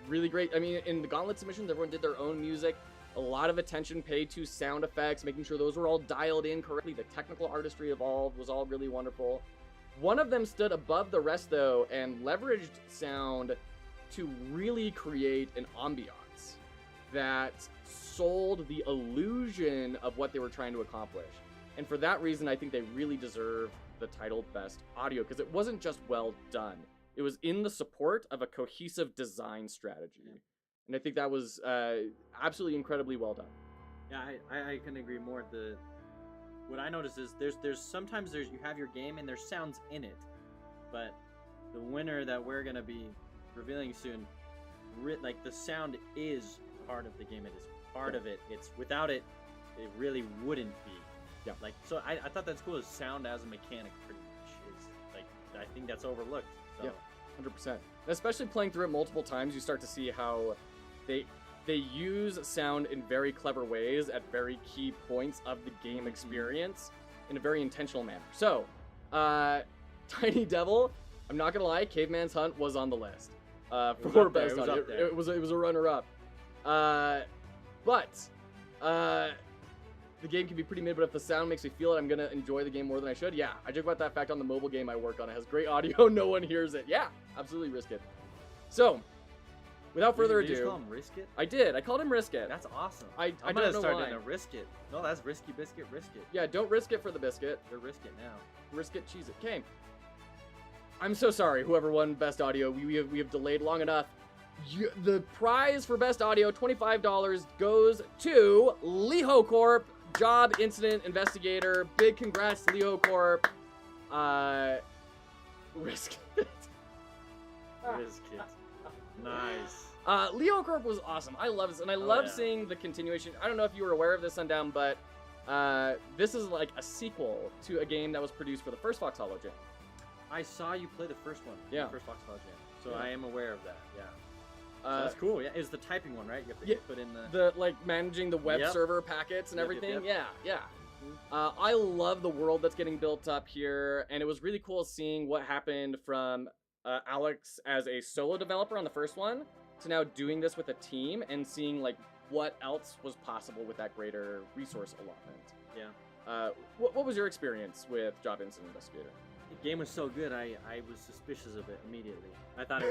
really great, I mean, in the Gauntlet submissions, everyone did their own music. A lot of attention paid to sound effects, making sure those were all dialed in correctly. The technical artistry involved was all really wonderful. One of them stood above the rest, though, and leveraged sound to really create an ambiance that sold the illusion of what they were trying to accomplish. And for that reason, I think they really deserve the title Best Audio, because it wasn't just well done. It was in the support of a cohesive design strategy. Yeah. And I think that was absolutely incredibly well done. Yeah, I couldn't agree more. What I noticed is there's sometimes you have your game and there's sounds in it, but the winner that we're gonna be revealing soon, like the sound is part of the game. It is part of it. It's without it, it really wouldn't be. Yeah. Like, so I thought that's cool. Is sound as a mechanic pretty much is like, I think that's overlooked. So. Yeah. 100%. Especially playing through it multiple times, you start to see how they use sound in very clever ways at very key points of the game experience in a very intentional manner. So, Tiny Devil, I'm not gonna lie, Caveman's Hunt was on the list for best audio. It was a runner-up. But the game can be pretty mid, but if the sound makes me feel it, I'm gonna enjoy the game more than I should. Yeah, I joke about that fact on the mobile game I work on. It has great audio, no one hears it. Yeah, absolutely Risk It. So, without further Did you just ado, call him Risk It? I did. I called him Risk It. That's awesome. I I'm don't gonna know start why. doing a Risk It. No, that's Risky Biscuit, Risk It. Yeah, don't risk it for the biscuit. They're Risk It now. Risk it, cheese it. Okay. I'm so sorry, whoever won Best Audio. We have delayed long enough. The prize for Best Audio, $25, goes to Leho Corp, Job Incident Investigator. Big congrats to Leho Corp. Risk it. Risk It. Nice. Leo Corp was awesome. I love this, and I love seeing the continuation. I don't know if you were aware of this, Sundown, but this is like a sequel to a game that was produced for the first Fox Hollow Jam. I saw you play the first one. Yeah. The first Fox Hollow Jam. So Yeah. I am aware of that. Yeah. So that's cool. Yeah. It's the typing one, right? You have to Yeah, put in the. The like managing the web Yep. server packets and Yep, everything. yep. Yeah. I love the world that's getting built up here, and it was really cool seeing what happened from Alex as a solo developer on the first one to now doing this with a team and seeing like what else was possible with that greater resource allotment. Yeah. What was your experience with Job Incident Investigator? The game was so good, I was suspicious of it immediately. I thought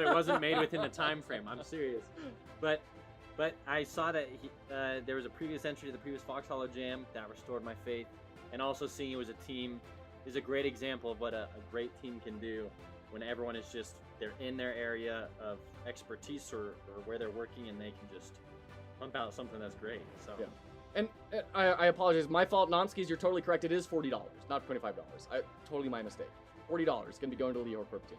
it wasn't made within the time frame. I'm serious. But I saw that there was a previous entry to the previous Fox Hollow Jam that restored my faith, and also seeing it was a team is a great example of what a great team can do when everyone is just they're in their area of expertise or where they're working, and they can just pump out something that's great. So. Yeah. And I apologize, my fault. Nonskis, you're totally correct. It is $40, not $25. Totally my mistake. $40 going to be going to the Leo Corp team.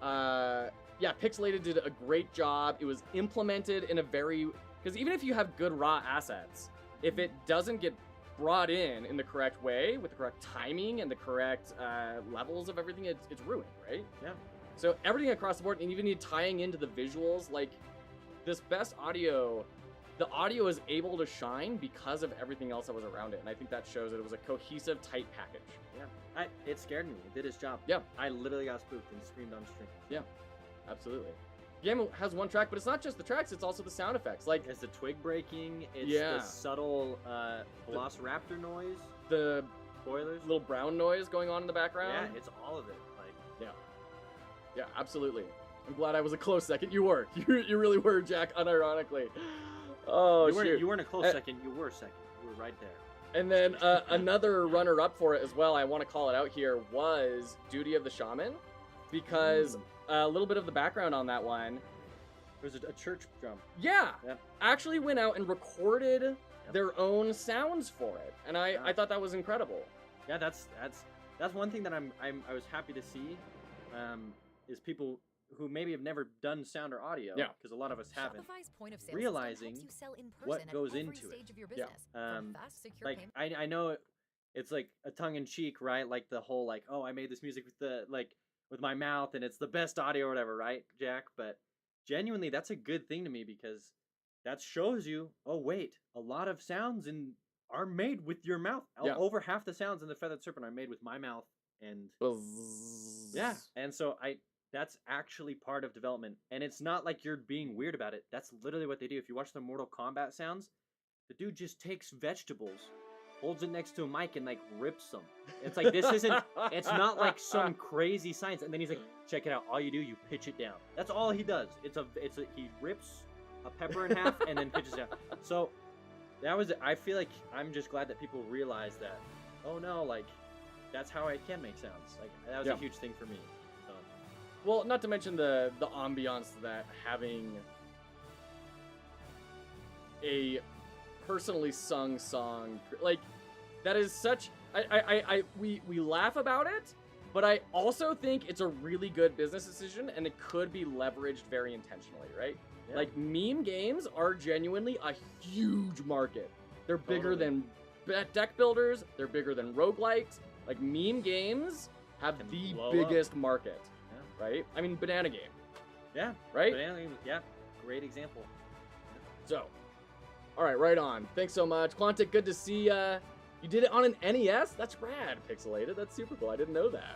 Yeah, Pixelated did a great job. It was implemented in a very... Because even if you have good raw assets, if it doesn't get brought in the correct way, with the correct timing and the correct levels of everything, it's ruined, right? Yeah. So everything across the board, and even tying into the visuals, like this Best Audio... The audio is able to shine because of everything else that was around it, and I think that shows that it was a cohesive, tight package. Yeah, it scared me. It did its job. Yeah. I literally got spooked and screamed on stream. Yeah, absolutely. The game has one track, but it's not just the tracks, it's also the sound effects. Like, It's the twig breaking, it's Yeah. the subtle velociraptor noise, the spoilers. little brown noise going on in the background. Yeah, it's all of it. Like, Yeah, absolutely. I'm glad I was a close second. You were. You really were, Jack, unironically. Oh, shoot. you weren't a close second, you were second. You were right there. And then another runner-up for it as well, I want to call it out here, was Duty of the Shaman. Because a little bit of the background on that one. There's a church drum. Yeah, Yep. actually went out and recorded their own sounds for it. And I Yeah. thought that was incredible. Yeah, that's one thing that I was happy to see, is people who maybe have never done sound or audio, Yeah. because a lot of us haven't. Shopify's point of sale Realizing system helps you sell in person what at goes every into it. stage of your Yeah. business. From fast, secure Like payment. I know it's like a tongue in cheek, right? Like the whole like, oh, I made this music with my mouth and it's the best audio or whatever, right, Jack? But genuinely, that's a good thing to me because that shows you, oh wait, a lot of sounds are made with your mouth. Yeah. Over half the sounds in the Feathered Serpent are made with my mouth, and yeah, and so that's actually part of development, and it's not like you're being weird about it. That's literally what they do. If you watch the Mortal Kombat sounds, the dude just takes vegetables, holds it next to a mic, and like rips them. It's like this isn't. It's not like some crazy science. And then he's like, check it out. All you do, you pitch it down. That's all he does. He rips a pepper in half and then pitches down. So I feel like I'm just glad that people realize that. Oh no, like that's how I can make sounds. Like that was Yeah. a huge thing for me. So. Well, not to mention the ambiance that having a personally sung song, like that is such. We laugh about it, but I also think it's a really good business decision, and it could be leveraged very intentionally, right? Yeah. Like meme games are genuinely a huge market. They're bigger Totally. than deck builders. They're bigger than roguelikes. Like meme games have Can the blow up. biggest market, Yeah. right? I mean, Banana Game, Yeah. right? But anyway, yeah. Great example. So, all right, right on. Thanks so much, Quantic. Good to see ya. You did it on an NES. That's rad, Pixelated. That's super cool. I didn't know that.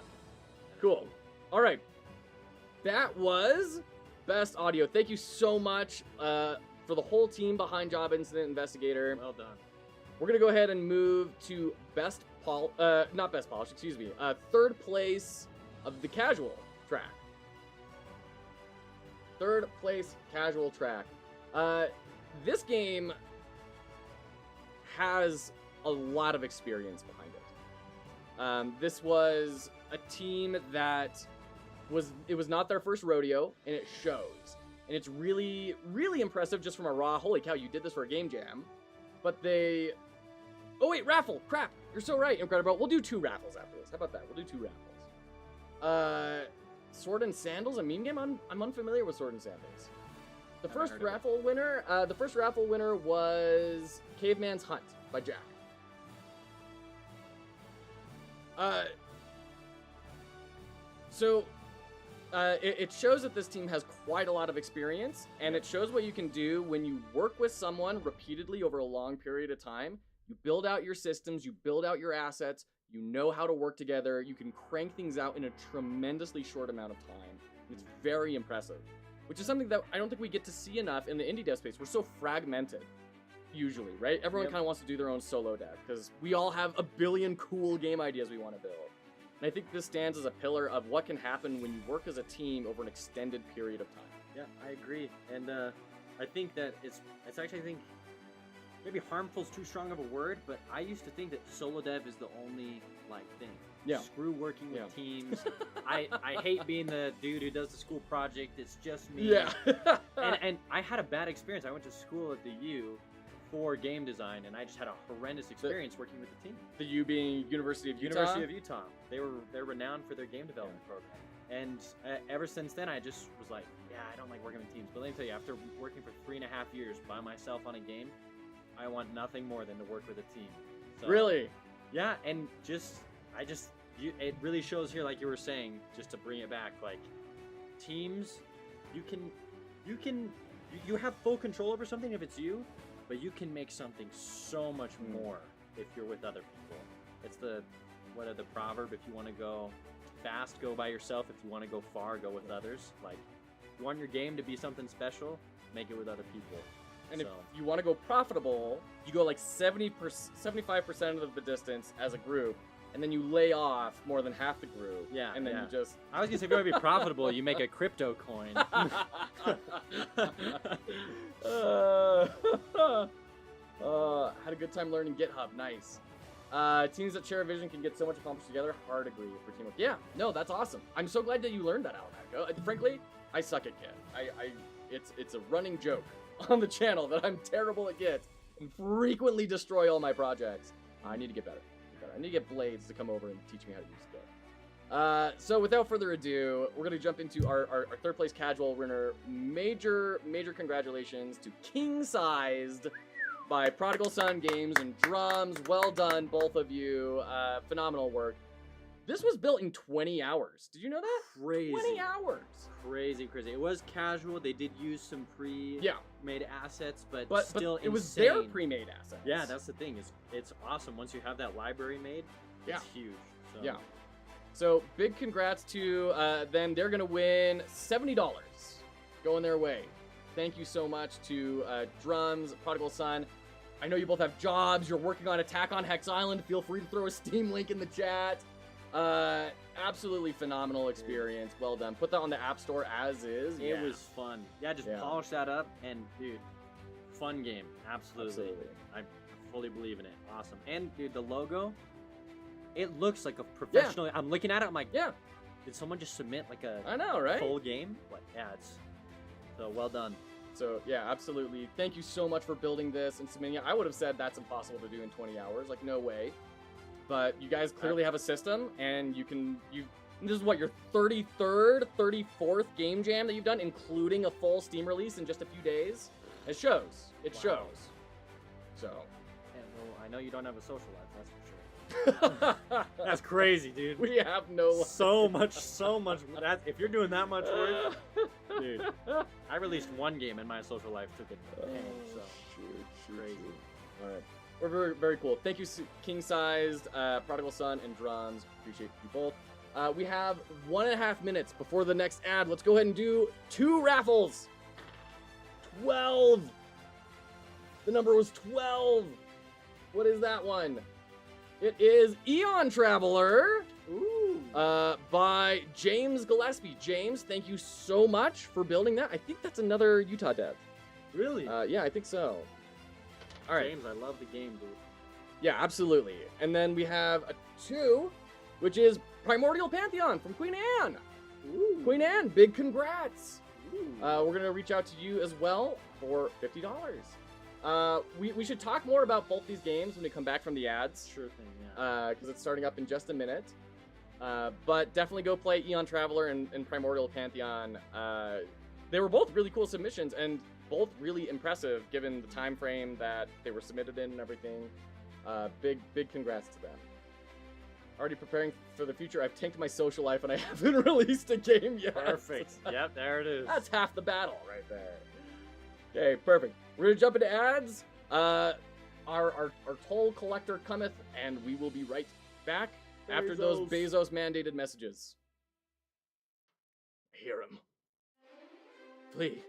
Cool. All right, that was Best Audio. Thank you so much for the whole team behind Job Incident Investigator. Well done. we're gonna go ahead and move to not best polish, excuse me, third place of the casual track. Third place casual track. This game has a lot of experience behind it. This was a team that it was not their first rodeo, and it shows. And it's really, really impressive just from a raw, holy cow, you did this for a game jam. But oh wait, raffle, crap, you're so right, Incredible. We'll do 2 raffles after this. How about that? We'll do 2 raffles. Sword and Sandals, a meme game? I'm unfamiliar with Sword and Sandals. The first raffle winner was Caveman's Hunt by Jack. It shows that this team has quite a lot of experience, and it shows what you can do when you work with someone repeatedly over a long period of time. You build out your systems, you build out your assets, you know how to work together, you can crank things out in a tremendously short amount of time. It's very impressive, which is something that I don't think we get to see enough in the indie dev space. We're so fragmented, usually, right? Everyone kind of wants to do their own solo dev, because we all have a billion cool game ideas we want to build. And I think this stands as a pillar of what can happen when you work as a team over an extended period of time. Yeah, I agree. And I think that it's actually, I think, maybe harmful is too strong of a word, but I used to think that solo dev is the only, thing. Yeah. Screw working with teams. I hate being the dude who does the school project. It's just me. Yeah. and I had a bad experience. I went to school at the U for game design, and I just had a horrendous experience working with the team. The U being University of Utah? University of Utah. They're renowned for their game development program. And ever since then, I just was like, yeah, I don't like working with teams. But let me tell you, after working for 3.5 years by myself on a game, I want nothing more than to work with a team. So, really? Yeah, and it really shows here, like you were saying, just to bring it back, like teams, you have full control over something if it's you, but you can make something so much more if you're with other people. It's the proverb, if you want to go fast, go by yourself. If you want to go far, go with others. Like, you want your game to be something special, make it with other people. And if you want to go profitable, you go like 75% of the distance as a group, and then you lay off more than half the group. Yeah, and then you just... I was going to say, if you want to be profitable, you make a crypto coin. Had a good time learning GitHub. Nice. Teams that share a vision can get so much accomplished together. Hard agree for teamwork. Yeah, no, that's awesome. I'm so glad that you learned that, Almaco. Frankly, I suck at Git. It's a running joke on the channel that I'm terrible at Git and frequently destroy all my projects. I need to get better. I need to get Blades to come over and teach me how to use Git. So without further ado, we're going to jump into our third place casual winner. Major congratulations to King Sized by Prodigal Son Games and Drums. Well done, both of you. Phenomenal work. This was built in 20 hours. Did you know that? Crazy. 20 hours. Crazy. It was casual. They did use some pre-made assets, but still it was their pre-made assets. Yeah, that's the thing. It's awesome. Once you have that library made, it's huge. So. Yeah. So big congrats to them. They're going to win $70 going their way. Thank you so much to Drums, Prodigal Son. I know you both have jobs. You're working on Attack on Hex Island. Feel free to throw a Steam link in the chat. Absolutely phenomenal experience. Well done. Put that on the App Store as is. It was fun. Yeah, just polish that up, and dude, fun game. Absolutely. I fully believe in it. Awesome. And dude, the logo, it looks like a professional. I'm looking at it. I'm like, did someone just submit like a full game? But it's so well done. So yeah, absolutely. Thank you so much for building this and submitting it. I would have said that's impossible to do in 20 hours. Like, no way. But you guys clearly have a system, and this is what, your 33rd, 34th game jam that you've done, including a full Steam release in just a few days. It shows. It shows. So. And well, I know you don't have a social life, that's for sure. That's crazy, dude. We have no life. So much. If you're doing that much work, dude. I released one game, and my social life took a tank, so. Crazy. All right. We're very, very cool. Thank you, King Sized, Prodigal Son, and Drums. Appreciate you both. We have 1.5 minutes before the next ad. Let's go ahead and do 2 raffles. 12. The number was 12. What is that one? It is Eon Traveler. Ooh. By James Gillespie. James, thank you so much for building that. I think that's another Utah dev. Really? Yeah, I think so. All right. James, I love the game, dude. Yeah, absolutely. And then we have a 2, which is Primordial Pantheon from Queen Anne. Ooh. Queen Anne, big congrats. Ooh. We're gonna reach out to you as well for $50. We should talk more about both these games when we come back from the ads. Sure thing, yeah. Because it's starting up in just a minute. But definitely go play Eon Traveler and Primordial Pantheon. They were both really cool submissions and both really impressive given the time frame that they were submitted in and everything. Big congrats to them. Already preparing for the future. I've tanked my social life and I haven't released a game yet. Perfect. Yep, there it is. That's half the battle right there. Okay, perfect. We're gonna jump into ads. Our toll collector cometh, and we will be right back after those Bezos mandated messages. I hear him. Flee.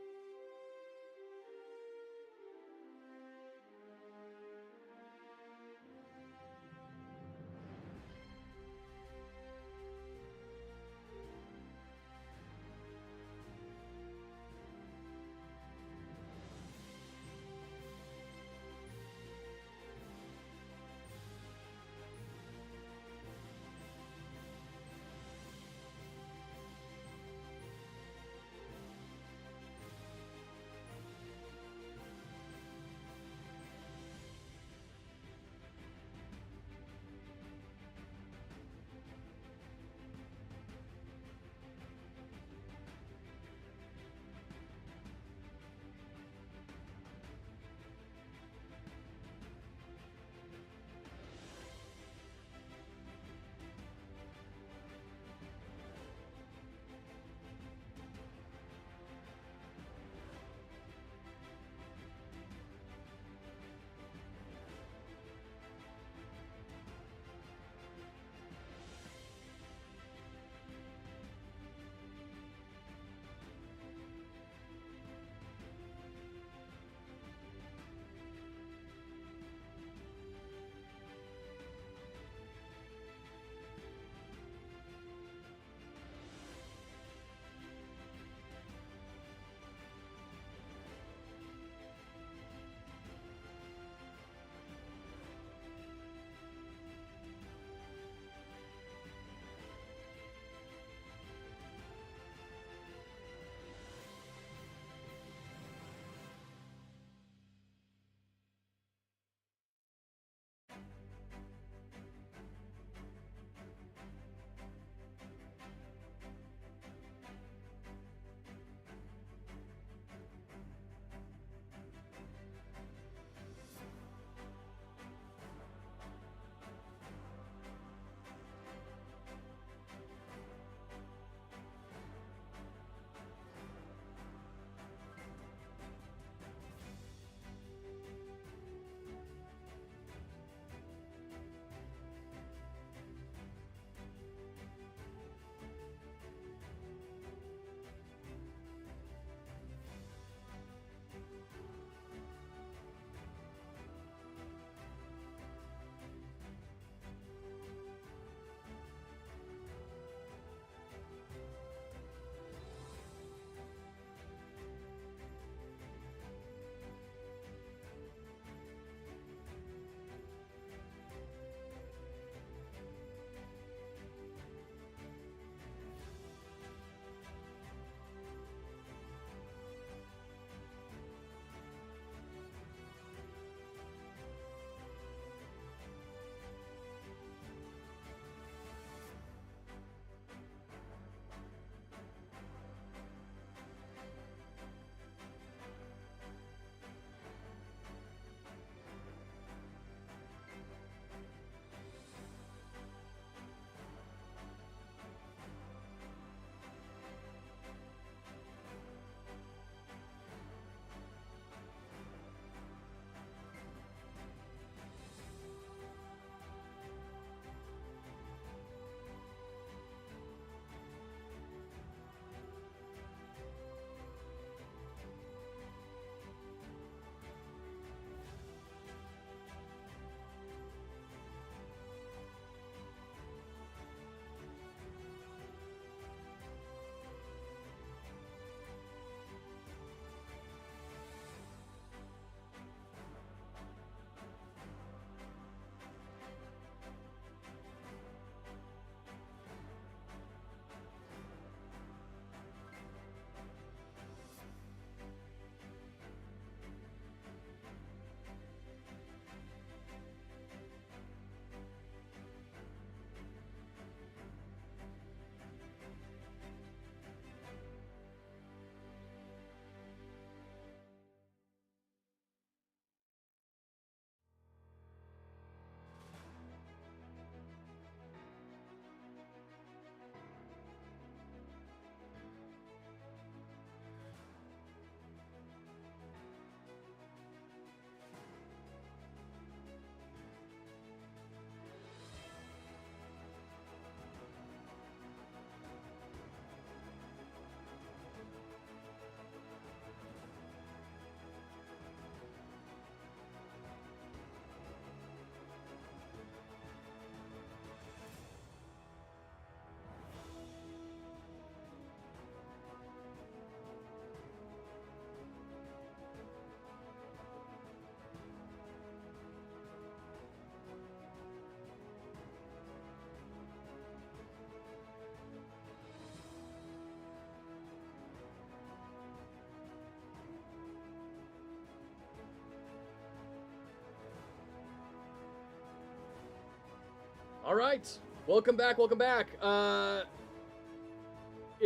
All right, welcome back. It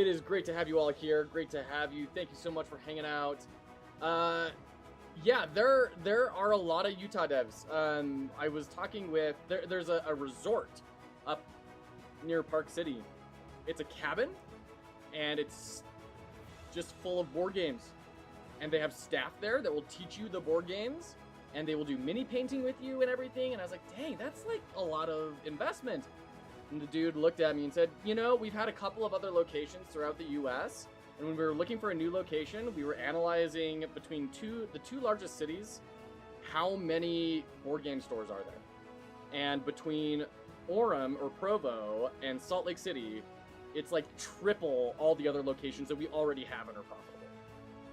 is great to have you all here. Great to have you. Thank you so much for hanging out. Yeah, there are a lot of Utah devs. I was talking with there's a resort up near Park City. It's a cabin, and it's just full of board games. And they have staff there that will teach you the board games, and they will do mini painting with you and everything. And I was like, dang, that's like a lot of investment. And the dude looked at me and said, you know, we've had a couple of other locations throughout the U.S., and when we were looking for a new location, we were analyzing between the two largest cities, how many board game stores are there. And between Orem or Provo and Salt Lake City, it's like triple all the other locations that we already have and are profitable.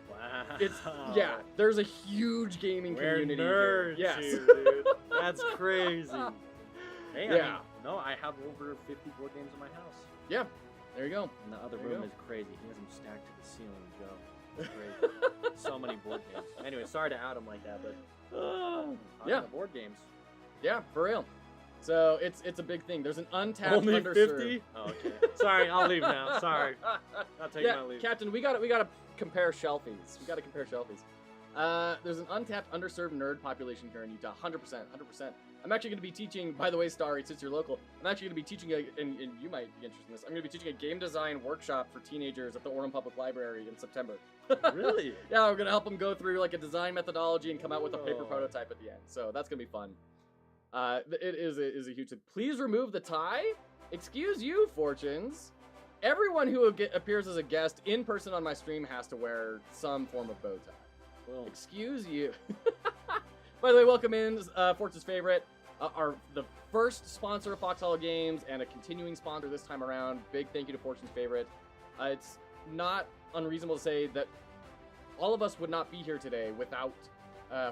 Wow. Yeah, there's a huge gaming community nerds here. Yes. here, dude. That's crazy. Hey, Yeah. I mean, no, I have over 50 board games in my house. Yeah, there you go. And the other There you room go. is crazy. He has them stacked to the ceiling, Joe. It's crazy. So many board games. Anyway, sorry to out him like that, but Yeah. about board games. Yeah, for real. So it's a big thing. There's an untapped Only underserved. 50? Oh, okay. Sorry, I'll leave now. Sorry. I'll take Yeah, my leave. Captain, we gotta compare shelfies. We gotta compare shelfies. There's an untapped underserved nerd population here in Utah. 100%. I'm actually going to be teaching, by the way, Starry, since you're local, I'm actually going to be teaching, and you might be interested in this, I'm going to be teaching a game design workshop for teenagers at the Orem Public Library in September. Really? Yeah, we're going to help them go through like a design methodology and come out with a paper Oh. prototype at the end. So that's going to be fun. It is a huge thing. Please remove the tie. Excuse you, Fortunes. Everyone who appears as a guest in person on my stream has to wear some form of bow tie. Well, Excuse you. By the way, welcome in, Fortune's favorite, the first sponsor of Fox Hollow Games and a continuing sponsor this time around. Big thank you to Fortune's favorite. It's not unreasonable to say that all of us would not be here today without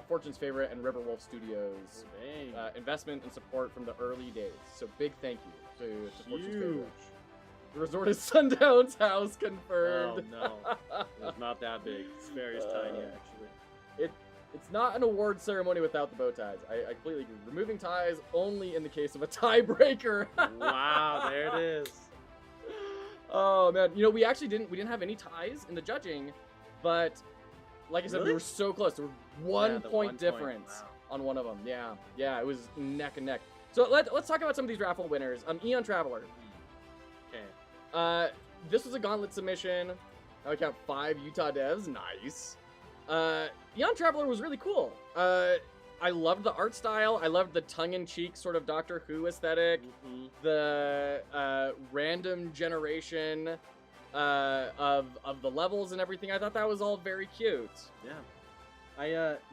Fortune's favorite and Riverwolf Studios dang. investment and support from the early days. So big thank you to Fortune's Huge. favorite. The resort is Sundown's house, confirmed. Oh, no. It's not that big. It's very tiny, actually. It's not an award ceremony without the bow ties. I completely agree. Removing ties only in the case of a tiebreaker. Wow, there it is. Oh man, you know we didn't have any ties in the judging, but like I said, we Really? were so close. There was one Yeah, the point 1 point, difference wow. on one of them. Yeah, it was neck and neck. So let's talk about some of these raffle winners. Eon Traveler. Okay. This was a gauntlet submission. I would count 5 Utah devs. Nice. Eon Traveler was really cool. I loved the art style. I loved the tongue-in-cheek sort of Doctor Who aesthetic. Mhm. The random generation of the levels and everything. I thought that was all very cute. Yeah.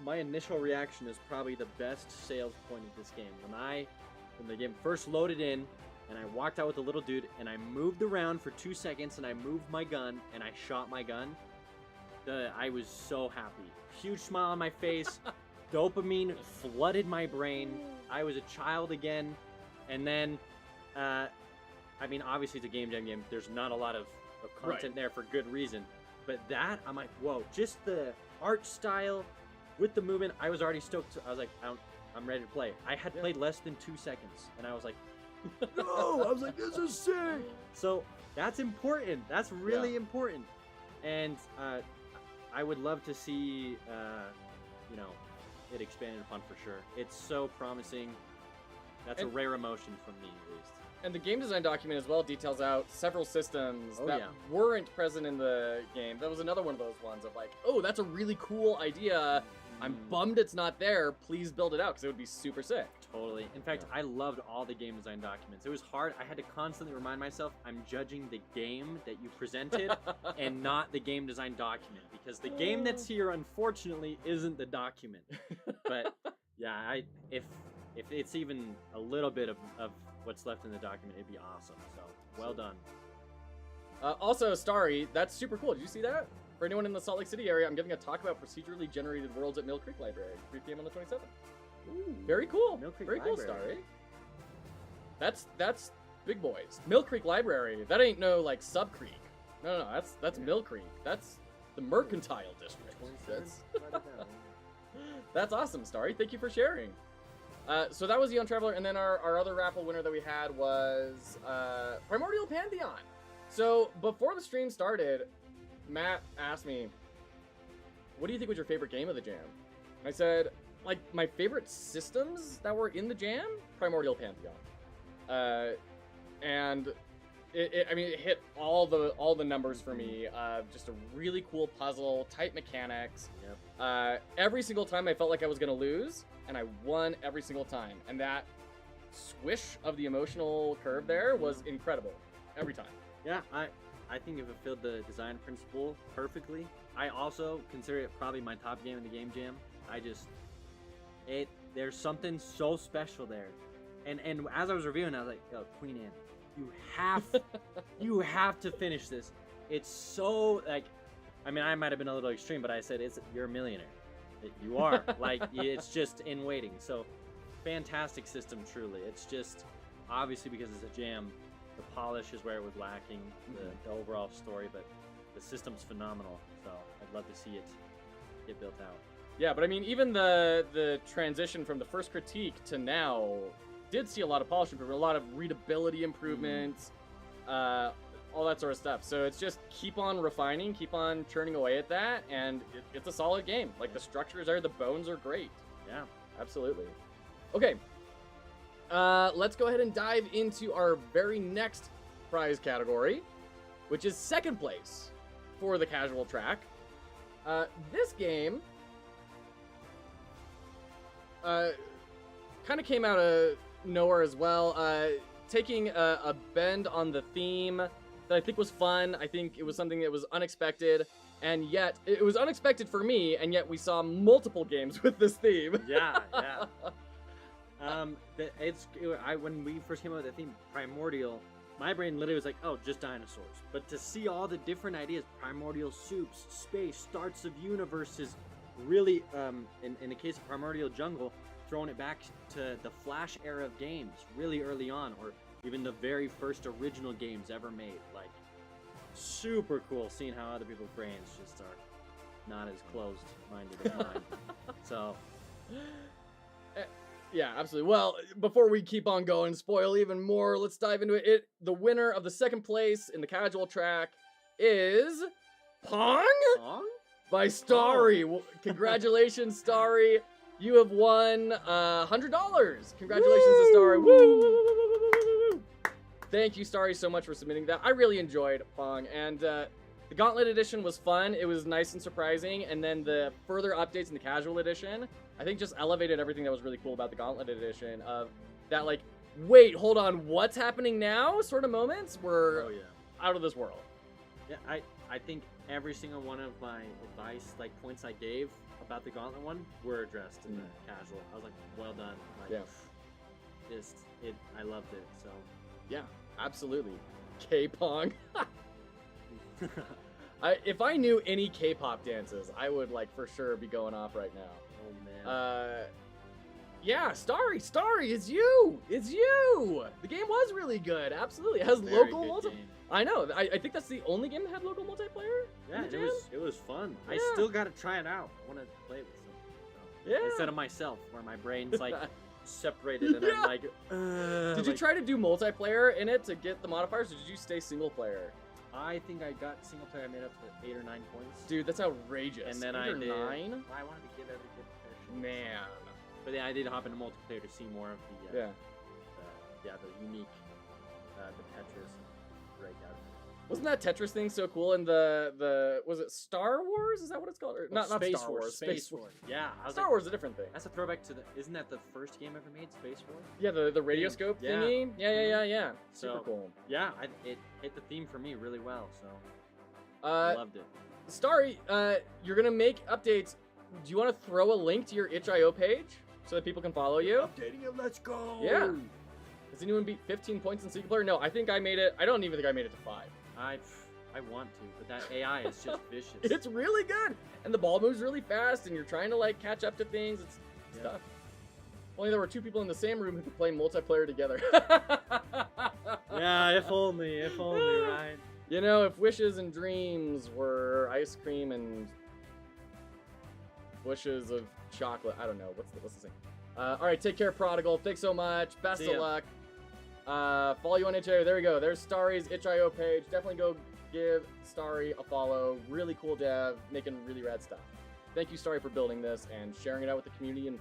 My initial reaction is probably the best sales point of this game. When the game first loaded in, and I walked out with the little dude, and I moved around for 2 seconds, and I moved my gun, and I shot my gun. I was so happy. Huge smile on my face. Dopamine flooded my brain. I was a child again. And then, I mean, obviously it's a game jam game. There's not a lot of content there for good reason. But that, I'm like, whoa, just the art style with the movement, I was already stoked. I was like, I'm ready to play. I had played less than 2 seconds, and I was like, no! I was like, this is sick! So, that's important. That's really important. And, I would love to see, you know, it expanded upon for sure. It's so promising. That's a rare emotion from me, at least. And the game design document as well details out several systems Oh, that yeah. weren't present in the game. That was another one of those ones of like, oh, that's a really cool idea. I'm bummed it's not there. Please build it out because it would be super sick. Totally. In fact, I loved all the game design documents. It was hard. I had to constantly remind myself I'm judging the game that you presented and not the game design document, because the game that's here, unfortunately, isn't the document. But yeah, if it's even a little bit of what's left in the document, it'd be awesome. So well done. Also, Starry, that's super cool. Did you see that? For anyone in the Salt Lake City area, I'm giving a talk about procedurally generated worlds at Mill Creek Library, 3 p.m. on the 27th. Ooh. Very cool. Mill Creek Very cool, Library. Starry. That's big boys. Mill Creek Library. That ain't no like Sub Creek. No. That's Mill Creek. That's the Mercantile District. That's awesome, Starry. Thank you for sharing. So that was Eon Traveler, and then our other raffle winner that we had was Primordial Pantheon. So before the stream started, Matt asked me, what do you think was your favorite game of the jam? And I said, like, my favorite systems that were in the jam? Primordial Pantheon. And it hit all the numbers for me. Just a really cool puzzle, tight mechanics. Yep. Every single time I felt like I was gonna lose, and I won every single time. And that swish of the emotional curve there was incredible every time. Yeah, I think it fulfilled the design principle perfectly. I also consider it probably my top game in the game jam. There's something so special there. And as I was reviewing, I was like, yo, Queen Anne, you have to finish this. It's so, like, I mean, I might have been a little extreme, but I said, you're a millionaire. You are. Like, it's just in waiting. So, fantastic system, truly. It's just, obviously, because it's a jam, the polish is where it was lacking, the overall story, but the system's phenomenal. So, I'd love to see it get built out. Yeah, but I mean, even the transition from the first critique to now did see a lot of polish improvement, a lot of readability improvements, all that sort of stuff. So it's just keep on refining, keep on churning away at that, and it's a solid game. Like, the structures are, the bones are great. Yeah. Absolutely. Okay. Let's go ahead and dive into our very next prize category, which is second place for the casual track. This game kind of came out of nowhere as well, taking a bend on the theme that I think was fun. I think it was something that was unexpected, and yet it was unexpected for me, and yet we saw multiple games with this theme. Yeah. When we first came up with the theme, Primordial, my brain literally was like, oh, just dinosaurs. But to see all the different ideas, primordial soups, space, starts of universes, really, in the case of Primordial Jungle, throwing it back to the Flash era of games, really early on, or even the very first original games ever made. Like, super cool seeing how other people's brains just are not as closed-minded as mine. So... Yeah, absolutely. Well, before we keep on going, spoil even more, let's dive into it. The winner of the second place in the casual track is Pong by Starry. Oh. Congratulations, Starry. You have won $100. Congratulations to Starry. Woo! Thank you, Starry, so much for submitting that. I really enjoyed Pong, and the Gauntlet edition was fun. It was nice and surprising, and then the further updates in the casual edition, I think, just elevated everything that was really cool about the Gauntlet edition, of that, like, wait, hold on, what's happening now sort of moments were out of this world. Yeah, I think every single one of my advice, like, points I gave about the Gauntlet one were addressed in the casual. I was like, well done. Like, I loved it, so. Yeah, absolutely. K-Pong. If I knew any K-pop dances, I would, like, for sure be going off right now. Oh, man. Yeah, Starry, it's you! It's you! The game was really good, absolutely. It has Very local good multiplayer. game. I know, I think that's the only game that had local multiplayer. Yeah, it was fun. Yeah. I still gotta try it out. I want to play it with someone. So. Yeah. Instead of myself, where my brain's like separated and I'm like. Did you try to do multiplayer in it to get the modifiers, or did you stay single player? I think I got single player. I made up to 8 or 9 points. Dude, that's outrageous. And then 8 I or did 9? Well, I wanted to give every good fair share. Man. But then I did hop into multiplayer to see more of the the unique the Tetris breakout. Wasn't that Tetris thing so cool in the was it Star Wars? Is that what it's called? Or, not Space Star Wars. Space Wars. Yeah, I was Star like, Wars is a different thing. That's a throwback to isn't that the first game ever made, Space Wars? Yeah, the radioscope Yeah. thingy. Yeah. Super So, cool. Yeah, it hit the theme for me really well, so Uh, I loved it. Starry, you're gonna make updates. Do you want to throw a link to your itch.io page so that people can follow you? Updating it, let's go! Yeah. Has anyone beat 15 points in single player? No, I think I made it. I don't even think I made it to 5. I want to, but that AI is just vicious. It's really good, and the ball moves really fast, and you're trying to like catch up to things. It's tough. Only there were 2 people in the same room who could play multiplayer together. Yeah, if only, right? You know, if wishes and dreams were ice cream and bushes of chocolate, I don't know. What's the thing? All right, take care, Prodigal. Thanks so much. Best See of ya. luck. Follow you on itch.io. There we go. There's Starry's itch.io page. Definitely go give Starry a follow. Really cool dev, making really rad stuff. Thank you, Starry, for building this and sharing it out with the community and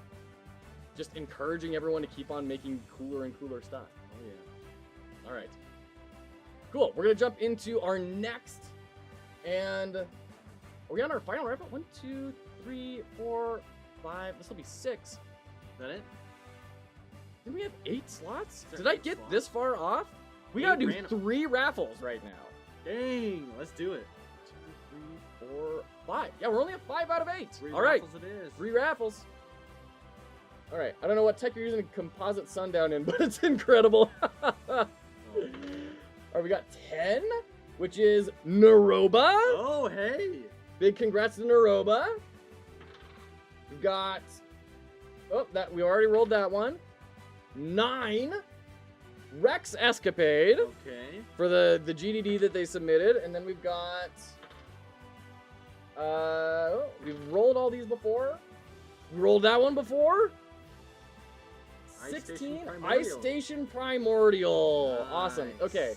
just encouraging everyone to keep on making cooler and cooler stuff. Oh yeah. All right. Cool. We're gonna jump into our next, and are we on our final rifle? 1, 2, 3, 4, 5. This will be 6. Is that it? Didn't we have 8 slots? Is there Did I 8 get slots? this far off? We 8 gotta do random. 3 raffles right now. Dang, let's do it. 2, 3, 4, 5. Yeah, we're only at 5 out of 8. 3 All right, raffles it is. 3 raffles. All right, I don't know what tech you're using Composite Sundown in, but it's incredible. Oh, man. All right, we got 10, which is Naroba. Oh, hey. Big congrats to Naroba. We've got, oh, that we already rolled that one. 9, Rex Escapade Okay. for the GDD that they submitted, and then we've got, we've rolled all these before. We rolled that one before. Ice 16, Station Ice Primordial. Station Primordial. Awesome. Nice. Okay,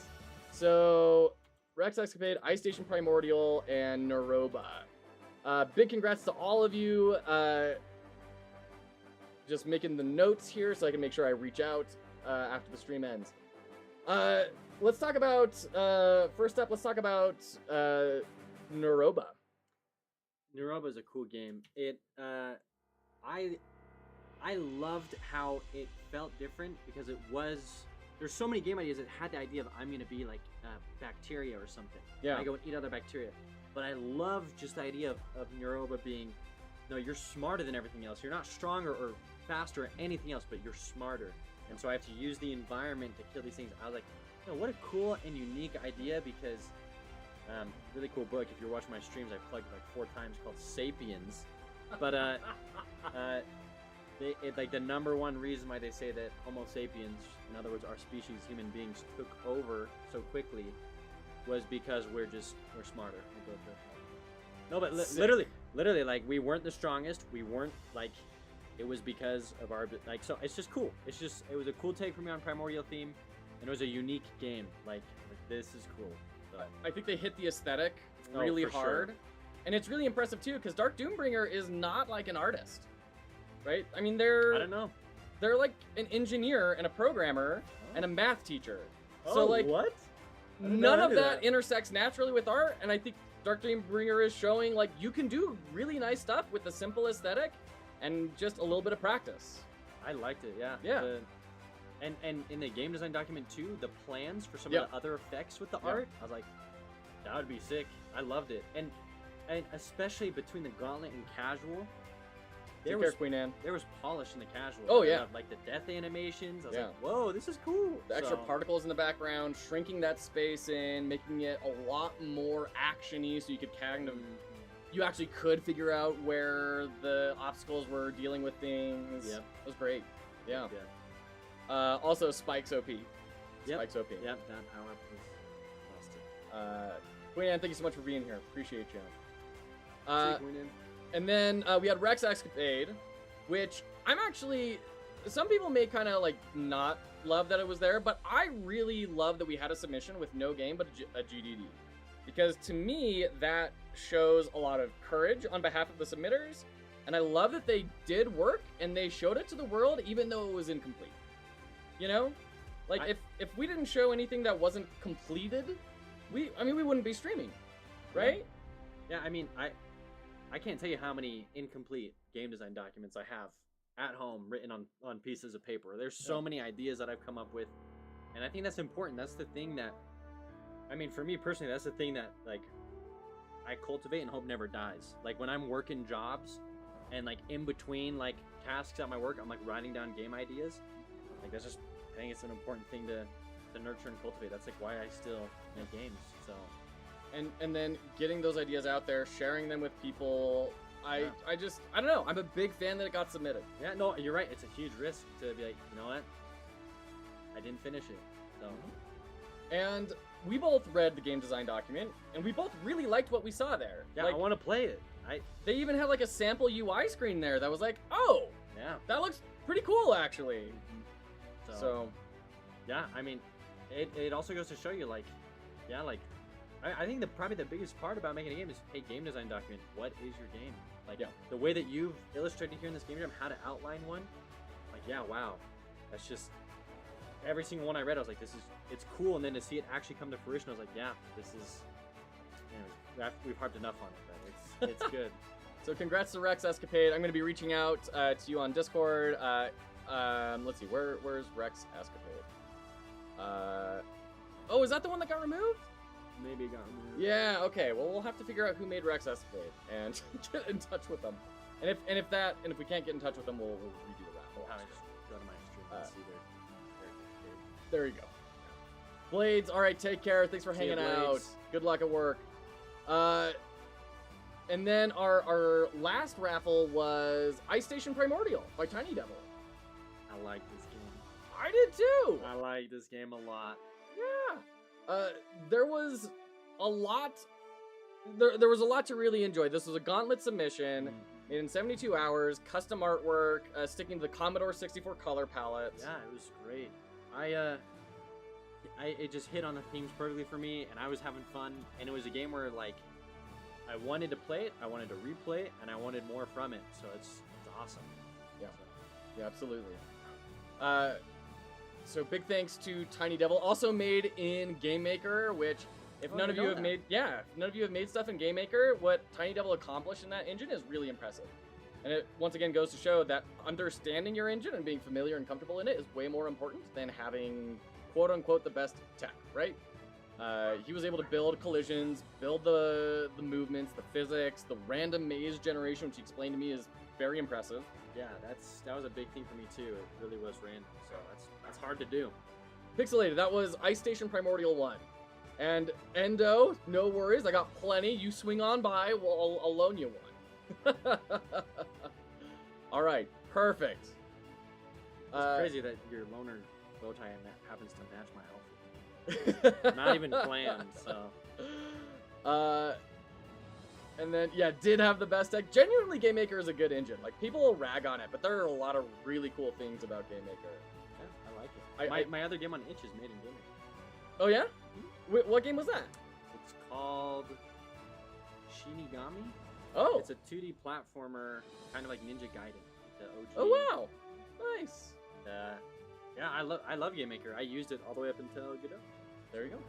so Rex Escapade, Ice Station Primordial, and Naroba. Big congrats to all of you. Just making the notes here so I can make sure I reach out after the stream ends. Let's talk about, first up, let's talk about Naroba. Naroba is a cool game. It I loved how it felt different because it was there's so many game ideas that had the idea of I'm gonna be like bacteria or something. Yeah. I go and eat other bacteria. But I love just the idea of Naroba being no, you're smarter than everything else. You're not stronger or faster or anything else, but you're smarter. And so I have to use the environment to kill these things. I was like, you know, what a cool and unique idea because really cool book. If you're watching my streams, I plugged it like 4 times called Sapiens. But like the #1 reason why they say that Homo sapiens, in other words, our species, human beings, took over so quickly, was because we're smarter. We go through. No, but Sick. literally, like we weren't the strongest. We weren't like. It was because of our like. So it's just cool. It was a cool take for me on Primordial theme, and it was a unique game. Like this is cool. So, I think they hit the aesthetic Oh, really for sure. hard. And it's really impressive too, because Dark Doombringer is not like an artist. Right? I mean, I don't know. they're like an engineer and a programmer and a math teacher. Oh, So like what? I didn't none know of any that intersects naturally with art, and I think Dark Doombringer is showing like you can do really nice stuff with a simple aesthetic and just a little bit of practice. I liked it. Yeah. Yeah. And in the game design document too, the plans for some Yeah. of the other effects with the Yeah. art, I was like, that would be sick. I loved it, and especially between the gauntlet and casual, Take there care, was Queen Anne. polish in the casual. Oh, And yeah. like the death animations. I was Yeah. like, whoa, this is cool. The extra So, particles in the background, shrinking that space in, making it a lot more actiony, so you could kind of you actually could figure out where the obstacles were dealing with things. Yep. It was great. Yeah. Yeah. Also, Spike's OP. Yep. Spike's OP. Yep. That power up was busted. Queen Anne, thank you so much for being here. Appreciate you. See Uh, you, Queen Anne. and then we had Rex Escapade, which I'm actually. Some people may kind of like not love that it was there, but I really love that we had a submission with no game but a GDD. Because to me, that shows a lot of courage on behalf of the submitters, and I love that they did work and they showed it to the world even though it was incomplete. You know? Like, if we didn't show anything that wasn't completed, we wouldn't be streaming, right? Yeah, I mean, I can't tell you how many incomplete game design documents I have at home written on pieces of paper. There's so Yeah. many ideas that I've come up with, and I think that's important. That's the thing that, I mean, for me personally, that's the thing that like I cultivate and hope never dies. Like when I'm working jobs, and like in between like tasks at my work, I'm like writing down game ideas. Like that's just, I think it's an important thing to nurture and cultivate. That's like why I still make games. So. And then getting those ideas out there, sharing them with people. I don't know. I'm a big fan that it got submitted. Yeah, no, you're right. It's a huge risk to be like, you know what? I didn't finish it. So And we both read the game design document, and we both really liked what we saw there. yeah, Like, I want to play it. they even had like a sample UI screen there that was like, oh, Yeah. That looks pretty cool, actually. So yeah, I mean, it also goes to show you, like, yeah, like, I think probably the biggest part about making a game is, hey, game design document, what is your game? Like, Yeah. the way that you've illustrated here in this game jam, how to outline one, like, yeah, wow. That's just, every single one I read, I was like, it's cool, and then to see it actually come to fruition, I was like, yeah, this is, we've harped enough on it, but it's good. So congrats to Rex Escapade. I'm going to be reaching out to you on Discord. Let's see, where's Rex Escapade? Oh, is that the one that got removed? Maybe it got removed. Yeah. Okay. Well, we'll have to figure out who made Rex Escapade and get in touch with them. And if we can't get in touch with them, we'll redo the raffle. I'll just go to my stream and see There you go. Blades. All right. Take care. Thanks for See ya, hanging out. Blades. Good luck at work. And then our last raffle was Ice Station Primordial by Tiny Devil. I like this game. I did too. I like this game a lot. Yeah. There was a lot. There was a lot to really enjoy. This was a gauntlet submission made in 72 hours, custom artwork, sticking to the Commodore 64 color palette. Yeah, it was great. It just hit on the themes perfectly for me, and I was having fun. And it was a game where, like, I wanted to play it, I wanted to replay it, and I wanted more from it. So it's awesome. Yeah. Yeah, absolutely. So big thanks to Tiny Devil, also made in Game Maker, which if none of you have made, none of you have made stuff in Game Maker, what Tiny Devil accomplished in that engine is really impressive. And it once again goes to show that understanding your engine and being familiar and comfortable in it is way more important than having quote unquote the best tech, right? He was able to build collisions, build the movements, the physics, the random maze generation, which he explained to me is very impressive. Yeah, that was a big thing for me too. It really was random, so that's hard to do. Pixelated, that was Ice Station Primordial 1. And Endo, no worries, I got plenty. You swing on by, I'll loan you one. All right, perfect. It's crazy that your loner bow tie happens to match my outfit. Not even planned, so. And then, yeah, did have the best tech. Genuinely, Game Maker is a good engine. Like, people will rag on it, but there are a lot of really cool things about Game Maker. Yeah, I like it. My other game on itch is made in Game Maker. Oh, yeah? What game was that? It's called Shinigami. Oh. It's a 2D platformer, kind of like Ninja Gaiden, the OG. Oh, wow. Nice. Yeah, I love Game Maker. I used it all the way up until Godot. There you go.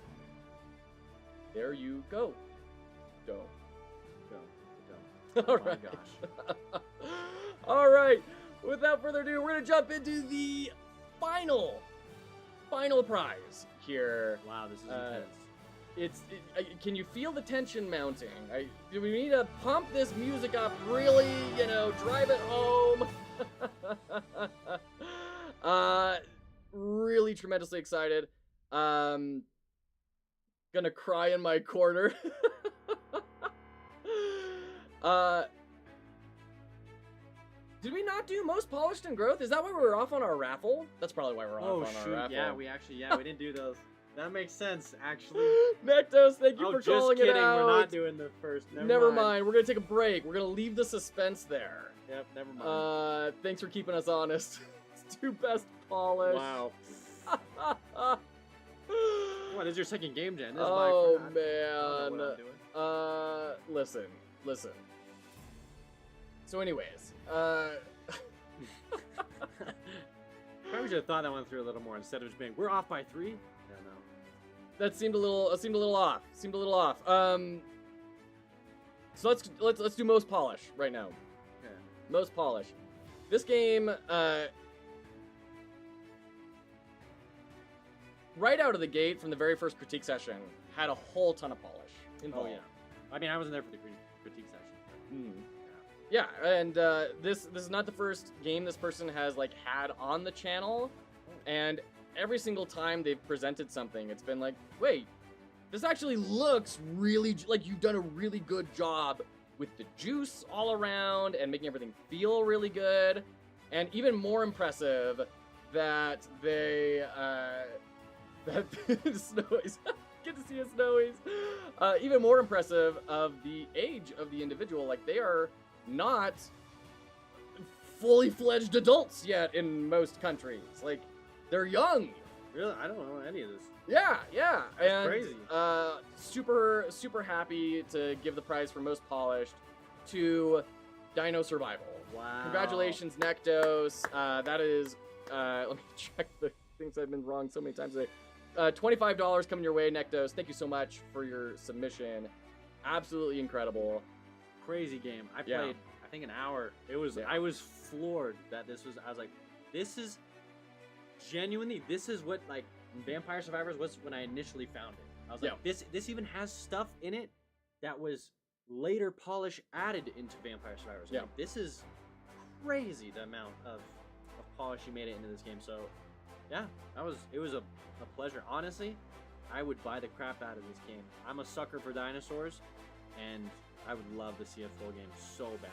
There you go. Go. Oh All my right. gosh. All right. Without further ado, we're gonna jump into the final prize here. Wow, this is intense. Can you feel the tension mounting? Do we need to pump this music up? Really, drive it home. Really tremendously excited. Gonna cry in my corner. Did we not do most polished and growth? Is that why we were off on our raffle? That's probably why we're off on our raffle. Yeah, we didn't do those. That makes sense, actually. Nectos, thank you for calling just kidding. it out. We're not doing the first. Never mind. We're gonna take a break. We're gonna leave the suspense there. Yep, never mind. Thanks for keeping us honest. It's two best polished. Wow. What is your second game, Jen? This Oh is my I don't know man. what I'm doing. Listen. So anyways, Probably should have thought that one through a little more instead of just being, we're off by 3. No. that seemed a little off. So let's do most polish right now. Okay. Most polish. This game, right out of the gate from the very first critique session, had a whole ton of polish involved. Oh yeah. I mean, I wasn't there for the critique session. Yeah, and this is not the first game this person has had on the channel, and every single time they've presented something, it's been like, wait, this actually looks really like you've done a really good job with the juice all around and making everything feel really good, and even more impressive that they Snowies. Good to see you, Snowies. Even more impressive of the age of the individual. Like, they are not fully fledged adults yet in most countries. Like, they're young. Really, I don't know any of this. Yeah, yeah. And crazy. super happy to give the prize for most polished to Dino Survival. Wow. Congratulations, Nektos. That is, let me check the things I've been wrong so many times today. $25 coming your way, Nektos. Thank you so much for your submission. Absolutely incredible. Crazy game. I Yeah. played, I think, an hour. It was. Yeah. I was floored that this was. I was like, this is genuinely. This is what like Vampire Survivors was when I initially found it. I was like, Yeah. this even has stuff in it that was later polish added into Vampire Survivors. Yeah. Like, this is crazy the amount of polish you made it into this game. So yeah, it was a pleasure. Honestly, I would buy the crap out of this game. I'm a sucker for dinosaurs, and I would love to see a full game so bad.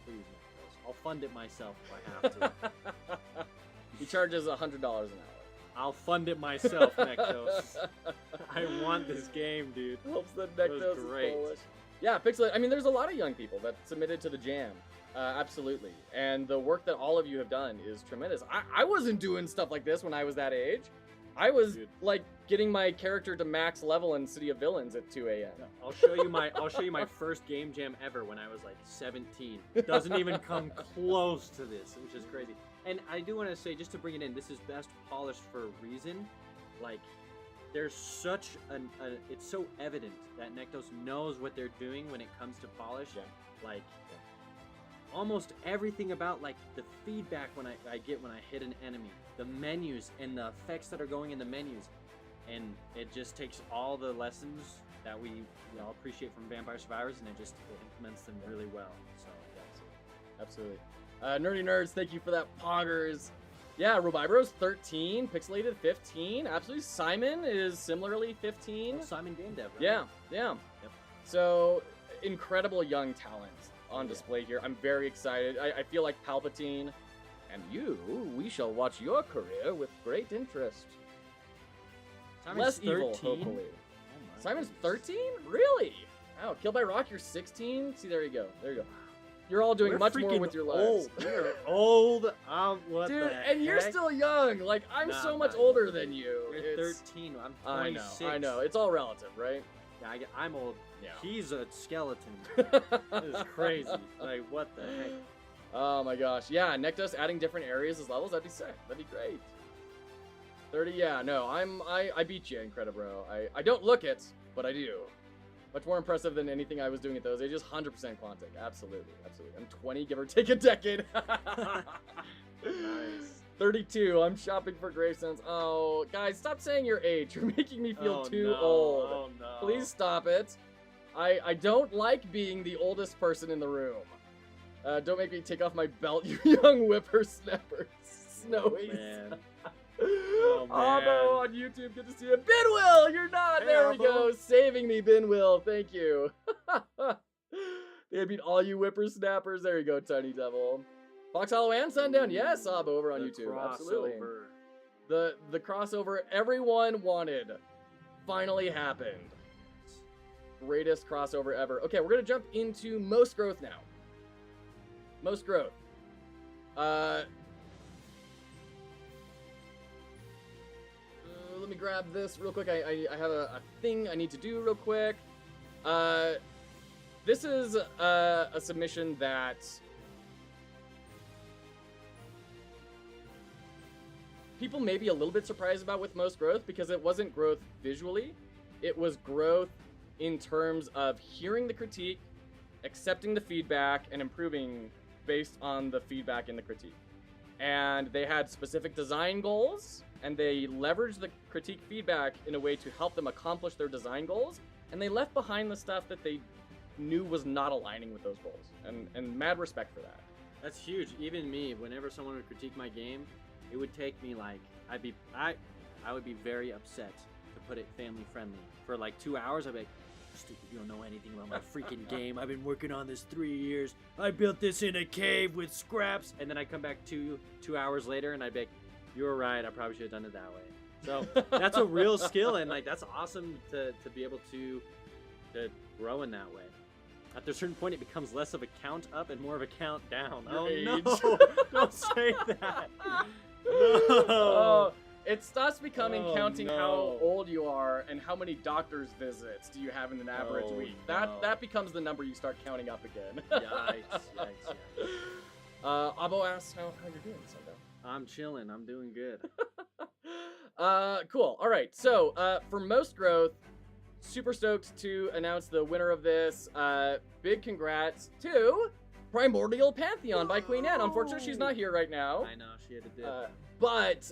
Please make this. I'll fund it myself if I have to. He charges $100 an hour. I'll fund it myself, Nektos. I want this game, dude. Hopes that That was Nektos is great. Polish. Yeah, Pixel. I mean, there's a lot of young people that submitted to the jam. Absolutely. And the work that all of you have done is tremendous. I wasn't doing stuff like this when I was that age. I was Dude. like getting my character to max level in City of Villains at 2 a.m. I'll show you my first game jam ever when I was like 17. Doesn't even come close to this, which is crazy. And I do want to say, just to bring it in, this is best polished for a reason. Like, there's such it's so evident that Nektos knows what they're doing when it comes to polish. Yeah. Like, almost everything about like the feedback when I get when I hit an enemy, the menus and the effects that are going in the menus, and it just takes all the lessons that we all appreciate from Vampire Survivors, and it implements them really well. So Absolutely. Nerdy Nerds, thank you for that poggers. Yeah, Robibro's 13, Pixelated 15. Absolutely. Simon is similarly 15. Simon Game Dev, right? Yeah, yeah. Yep. So, incredible young talent on Yeah. display here. I'm very excited. I feel like Palpatine. And you, we shall watch your career with great interest. Simon's Less evil, 13? hopefully. Oh my Simon's goodness. 13? Really? Wow, Killed by Rock, you're 16? See, there you go. There you go. You're all doing We're much more freaking with your lives. old. We're old. What Dude, the and you're heck? still young. Like, I'm Nah, so I'm much not older young. than you. You're It's- 13. I'm I 26. know, I know. It's all relative, right? Yeah, I'm old. Yeah. He's a skeleton. That is crazy. Like, what the heck? Oh my gosh. Yeah, Nektos adding different areas as levels, that'd be sick. That'd be great. 30, yeah, no, I beat you, Incredibro. I don't look it, but I do. Much more impressive than anything I was doing at those ages. 100% Quantic. Absolutely, absolutely. I'm 20, give or take a decade. Nice. 32, I'm shopping for Gravestones. Oh, guys, stop saying your age. You're making me feel too old. Oh no. Please stop it. I don't like being the oldest person in the room. Don't make me take off my belt, you young whippersnappers. Snowy. Man. Oh, man. on YouTube, good to see you. Binwill, you're not. Hey, there we Albo. go. Saving me, Binwill. Thank you. They beat all you whippersnappers. There you go, Tiny Devil. Fox Hollow and Sundown. Yes, Abo over on The YouTube. Absolutely. crossover. The crossover everyone wanted finally happened. Greatest crossover ever. Okay, we're gonna jump into most growth now. Most growth. Let me grab this real quick. I have a thing I need to do real quick. This is a submission that people may be a little bit surprised about with most growth because it wasn't growth visually. It was growth in terms of hearing the critique, accepting the feedback, and improving based on the feedback in the critique. And they had specific design goals, and they leveraged the critique feedback in a way to help them accomplish their design goals, and they left behind the stuff that they knew was not aligning with those goals. And mad respect for that. That's huge. Even me, whenever someone would critique my game, it would take me like I would be very upset, to put it family friendly. For like 2 hours, I'd be like, stupid, you don't know anything about my freaking game. I've been working on this 3 years. I built this in a cave with scraps. And then I come back 2 hours later and I'd be like, you were right, I probably should have done it that way. So that's a real skill, and like that's awesome to be able to grow in that way. At a certain point, it becomes less of a count up and more of a count down. Your Oh age. no! Don't say that. No. Oh, it stops becoming Oh, counting no. how old you are and how many doctor's visits do you have in an average Oh, week. no. That becomes the number you start counting up again. Yikes! Yikes! Abo asks how you're doing, Sunday. I'm chilling. I'm doing good. Cool. All right. So, for most growth, super stoked to announce the winner of this. Big congrats to Primordial Pantheon by Queen Anne. Unfortunately, she's not here right now. I know she had to dip. But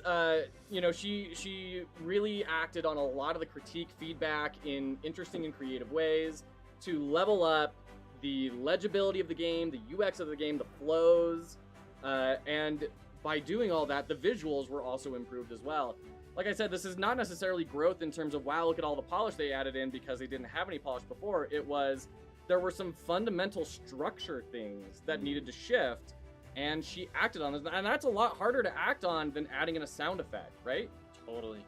you know, she really acted on a lot of the critique feedback in interesting and creative ways to level up the legibility of the game, the UX of the game, the flows, and by doing all that, the visuals were also improved as well. Like I said, this is not necessarily growth in terms of, wow, look at all the polish they added in because they didn't have any polish before. It was, there were some fundamental structure things that needed to shift, and she acted on this. And that's a lot harder to act on than adding in a sound effect, right? Totally.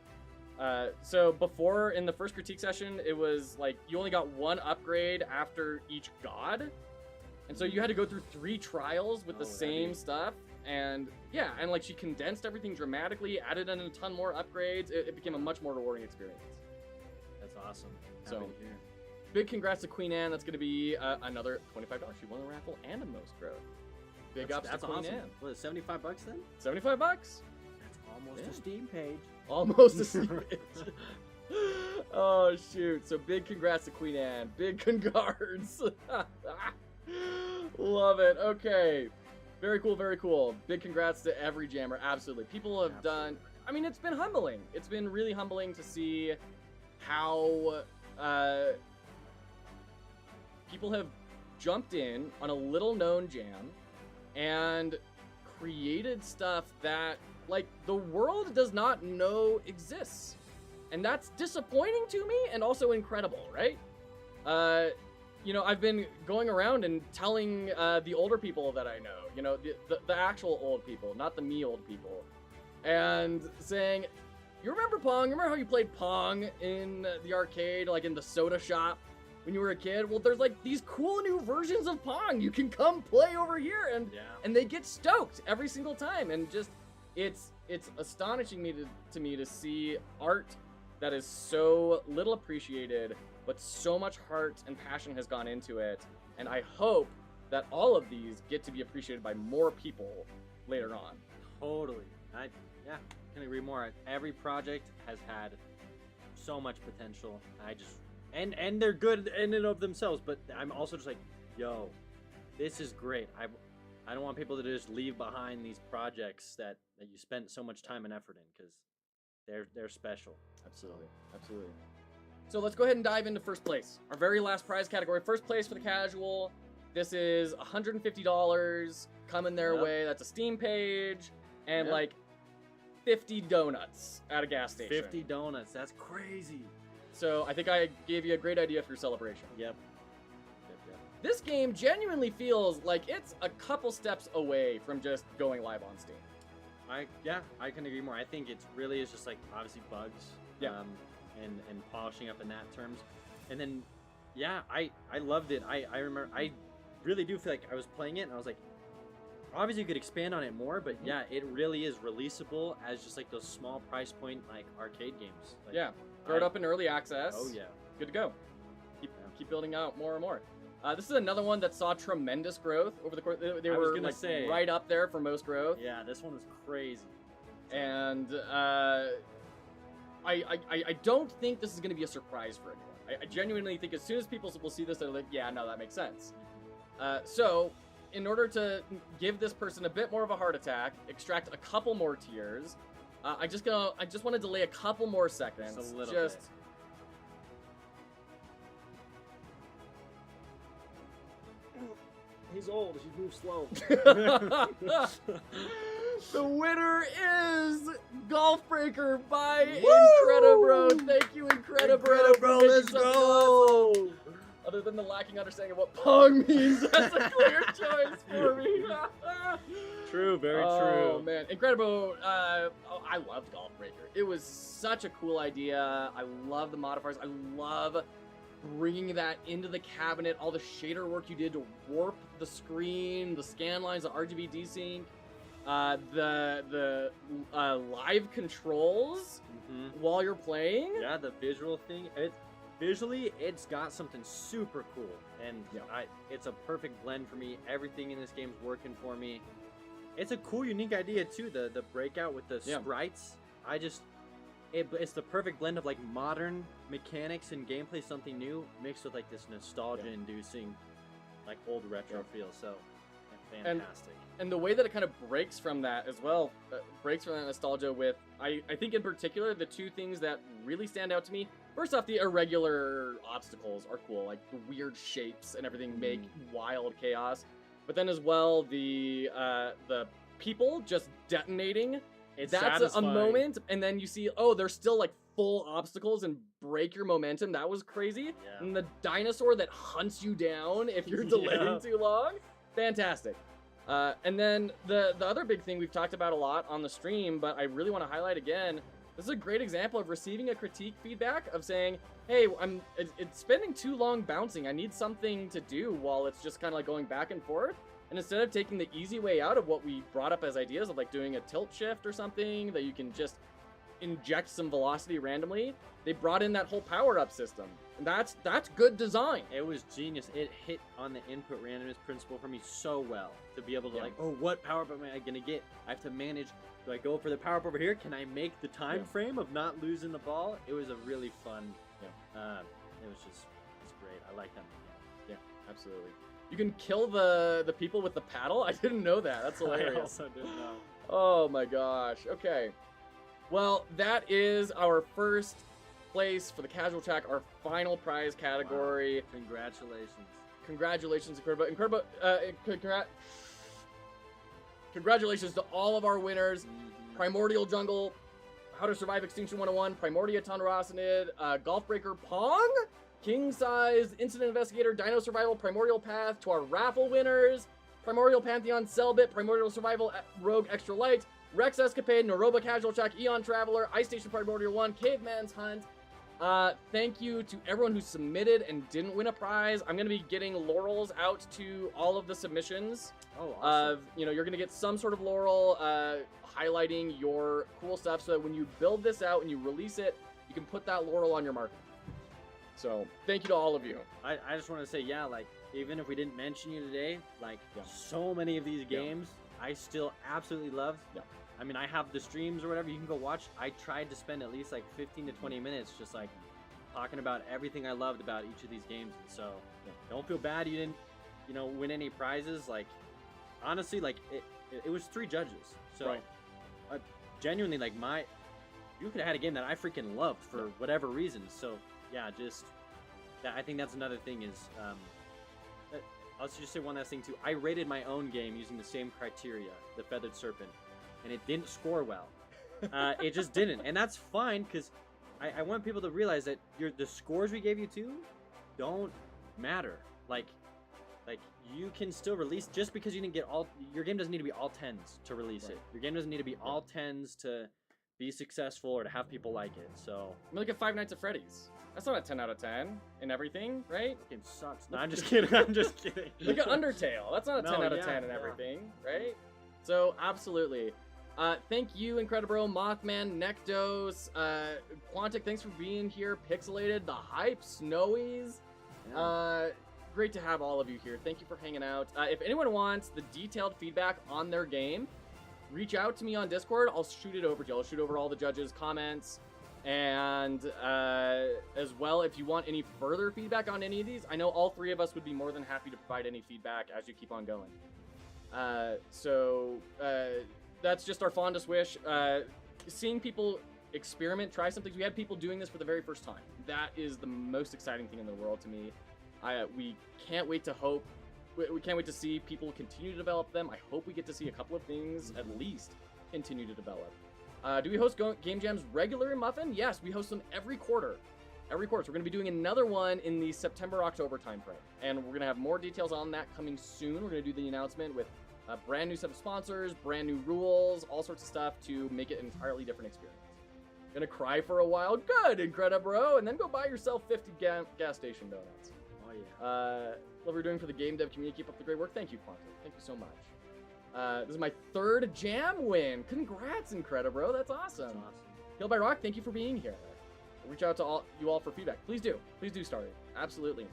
So before, in the first critique session, it was like you only got one upgrade after each god. And so you had to go through 3 trials with the Oh, same heavy. stuff. And yeah, and like she condensed everything dramatically, added in a ton more upgrades. It became a much more rewarding experience. That's awesome. So- Happy to hear. Big congrats to Queen Anne. That's going to be another $25. She won the raffle and a most growth. Big ups That's to Queen awesome. Anne. What, $75 then? $75? That's almost Yeah. a Steam page. Almost a secret. Oh shoot! So big congrats to Queen Anne. Big congrats. Love it. Okay. Very cool. Very cool. Big congrats to every jammer. Absolutely. People have done. I mean, it's been humbling. It's been really humbling to see how people have jumped in on a little known jam and created stuff that like the world does not know exists, and that's disappointing to me and also incredible, right? You know, I've been going around and telling the older people that I know, you know, the actual old people, not the me old people, and saying, you remember Pong? Remember how you played Pong in the arcade, like in the soda shop when you were a kid? Well, there's like these cool new versions of Pong you can come play over here, and Yeah. and they get stoked every single time, and just it's astonishing to me to see art that is so little appreciated, but so much heart and passion has gone into it, and I hope that all of these get to be appreciated by more people later on. Totally. Yeah, can agree more. Every project has had so much potential. And they're good in and of themselves, but I'm also just like, yo, this is great. I don't want people to just leave behind these projects that you spent so much time and effort in, because they're special. Absolutely, absolutely. So let's go ahead and dive into first place. Our very last prize category. First place for the casual. This is $150 coming their Yep. way. That's a Steam page and Yep. like 50 donuts at a gas station. 50 donuts. That's crazy. So I think I gave you a great idea for your celebration. Yep. This game genuinely feels like it's a couple steps away from just going live on Steam. I can agree more. I think it really is just like obviously bugs, Yeah. and polishing up in that terms, and then yeah, I loved it. I remember I really do feel like I was playing it and I was like, obviously you could expand on it more, but yeah, it really is releasable as just like those small price point like arcade games. Like, Yeah, throw it up in early access. Oh yeah. Good to go. Keep building out more and more. This is another one that saw tremendous growth over the course. They I was were gonna like say. right up there for most growth. Yeah, this one was crazy. And I don't think this is going to be a surprise for anyone. I genuinely think as soon as people will see this, they're like, yeah, no, that makes sense. So, in order to give this person a bit more of a heart attack, extract a couple more tiers, I just want to delay a couple more seconds. Just a little bit. He's old. He moves slow. The winner is Golf Breaker by Woo! Incredibro. Thank you, Incredibro. for making Let's something go. awesome. Other than the lacking understanding of what Pong means, that's a clear choice for me. True, very Oh true. man, Incredibro. I loved Golf Breaker. It was such a cool idea. I love the modifiers. I love bringing that into the cabinet, all the shader work you did to warp the screen, the scan lines, the RGB desync, the live controls while you're playing. Yeah, the visual thing. Visually, it's got something super cool, and it's a perfect blend for me. Everything in this game's working for me. It's a cool, unique idea too. The breakout with the sprites. It's the perfect blend of like modern mechanics and gameplay, something new mixed with like this nostalgia-inducing, like old retro feel. So fantastic. And the way that it kind of breaks from that as well, breaks from that nostalgia with, I think in particular, the two things that really stand out to me. First off, the irregular obstacles are cool, like the weird shapes and everything make wild chaos. But then as well, the people just detonating. That's a moment, and then you see, oh, there's still like full obstacles and break your momentum. That was crazy. Yeah. And the dinosaur that hunts you down if you're delaying too long. Fantastic. And then the other big thing we've talked about a lot on the stream, but I really want to highlight again, this is a great example of receiving a critique feedback of saying, hey, it's spending too long bouncing. I need something to do while it's just kind of like going back and forth. And instead of taking the easy way out of what we brought up as ideas of like doing a tilt shift or something that you can just inject some velocity randomly, they brought in that whole power-up system. And that's good design. It was genius. It hit on the input randomness principle for me so well to be able to like, oh, what power-up am I gonna get? I have to manage. Do I go for the power-up over here? Can I make the time frame of not losing the ball? It was a really fun. It's great. I like that. Yeah, absolutely. You can kill the people with the paddle? I didn't know that. That's hilarious. I also didn't know. Oh my gosh. Okay. Well, that is our first place for the casual track, our final prize category. Wow. Congratulations, Incredible. Congratulations to all of our winners. Primordial Jungle, How to Survive Extinction 101, Primordia Tonrossinid, Golf Breaker Pong, King Size, Incident Investigator, Dino Survival, Primordial Path, to our raffle winners, Primordial Pantheon, Cellbit, Primordial Survival, Rogue Extra Light, Rex Escapade, Noroba Casual Track, Eon Traveler, Ice Station Primordial 1, Caveman's Hunt. Thank you to everyone who submitted and didn't win a prize. I'm going to be getting laurels out to all of the submissions. Oh, awesome. You're going to get some sort of laurel highlighting your cool stuff so that when you build this out and you release it, you can put that laurel on your market. So, thank you to all of you. I just want to say, like, even if we didn't mention you today, like, so many of these games I still absolutely love. Yeah. I mean, I have the streams or whatever, you can go watch. I tried to spend at least, like, 15 to 20 minutes just, like, talking about everything I loved about each of these games. And so, don't feel bad you didn't, win any prizes. Like, honestly, like, it was 3 judges. So, genuinely, like, you could have had a game that I freaking loved for whatever reasons. So, I think that's another thing is, I'll just say one last thing too. I rated my own game using the same criteria, the Feathered Serpent, and it didn't score well. It just didn't, and that's fine because I want people to realize that the scores we gave you too don't matter. Like you can still release just because you didn't get your game doesn't need to be all 10s to release it. Your game doesn't need to be all 10s to be successful or to have people like it. So look at Five Nights at Freddy's. That's not a 10 out of 10 in everything, right? It sucks. No, I'm just kidding. I'm just kidding. Look at Undertale. That's not a 10 out of 10 in everything, right? So, absolutely. Thank you, Incredibro, Mothman, Nekdos, Quantic, thanks for being here. Pixelated, The Hype, Snowies. Great to have all of you here. Thank you for hanging out. If anyone wants the detailed feedback on their game, reach out to me on Discord. I'll shoot it over to you. I'll shoot over all the judges' comments. And as well, if you want any further feedback on any of these, I know all 3 of us would be more than happy to provide any feedback as you keep on going. That's just our fondest wish. Seeing people experiment, try some things. We had people doing this for the very first time. That is the most exciting thing in the world to me. We can't wait to hope. We can't wait to see people continue to develop them. I hope we get to see a couple of things at least continue to develop. Do we host game jams regular in Muffin? Yes, we host them every quarter. Every quarter. So we're going to be doing another one in the September-October timeframe. And we're going to have more details on that coming soon. We're going to do the announcement with a brand new set of sponsors, brand new rules, all sorts of stuff to make it an entirely different experience. Gonna cry for a while? Good, Incredibro. And then go buy yourself 50 gas station donuts. Oh yeah. Love what you're doing for the game dev community. Keep up the great work. Thank you, Quantum. Thank you so much. This is my 3rd jam win. Congrats, Incredibro. That's awesome. That's awesome. Hill by Rock, thank you for being here. Reach out to you all for feedback. Please do. Please do, Starry. Absolutely.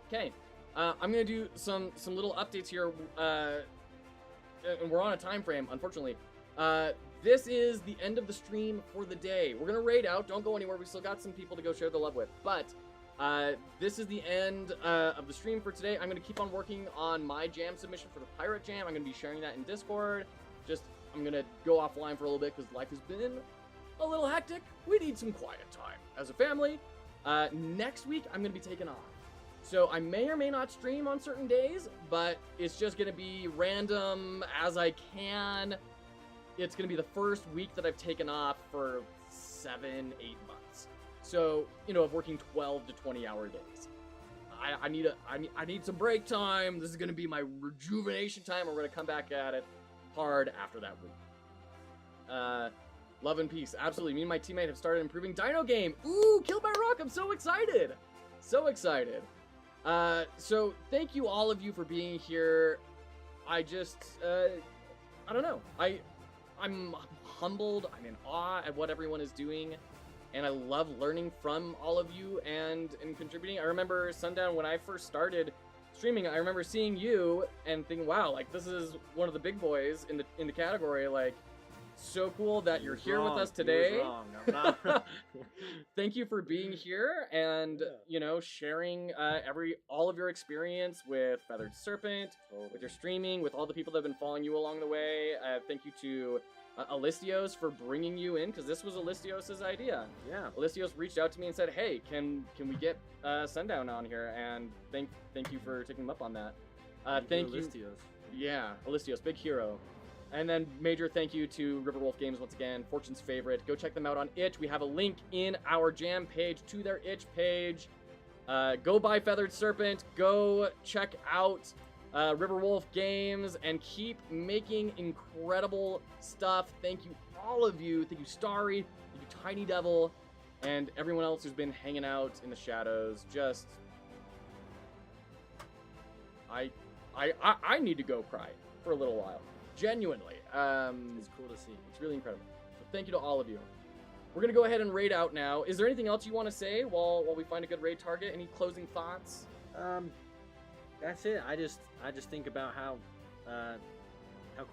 Okay. I'm gonna do some little updates here. And we're on a time frame, unfortunately. This is the end of the stream for the day. We're gonna raid out. Don't go anywhere. We still got some people to go share the love with. But this is the end of the stream for today. I'm gonna keep on working on my jam submission for the Pirate Jam. I'm gonna be sharing that in Discord. I'm gonna go offline for a little bit because life has been a little hectic. We need some quiet time as a family. Next week, I'm gonna be taking off. So I may or may not stream on certain days, but it's just gonna be random as I can. It's gonna be the first week that I've taken off for 7-8 months. So, of working 12 to 20-hour days. I need some break time. This is gonna be my rejuvenation time. We're gonna come back at it hard after that week. Love and peace. Absolutely. Me and my teammate have started improving Dino Game. Ooh, Killed by Rock. I'm so excited. So excited. So thank you all of you for being here. I don't know. I'm humbled. I'm in awe at what everyone is doing. And I love learning from all of you and contributing. I remember Sundown when I first started streaming, I remember seeing you and thinking, wow, like this is one of the big boys in the category. Like, so cool that you're here with us today. Thank you for being here and sharing all of your experience with Feathered Serpent, with your streaming, with all the people that have been following you along the way. Thank you to Alistios for bringing you in, because this was Alistios' idea. Yeah. Alistios reached out to me and said, "Hey, can we get Sundown on here?" And thank you for taking him up on that. Thank you. Alistios. Yeah, Alistios, big hero. And then major thank you to Riverwolf Games once again, Fortune's favorite. Go check them out on Itch. We have a link in our jam page to their Itch page. Go buy Feathered Serpent. Go check out Riverwolf Games and keep making incredible stuff. Thank you, all of you. Thank you, Starry. Thank you, Tiny Devil, and everyone else who's been hanging out in the shadows. Just, I need to go cry for a little while. Genuinely. It's cool to see. It's really incredible. So thank you to all of you. We're going to go ahead and raid out now. Is there anything else you want to say while we find a good raid target? Any closing thoughts? That's it. I just think about how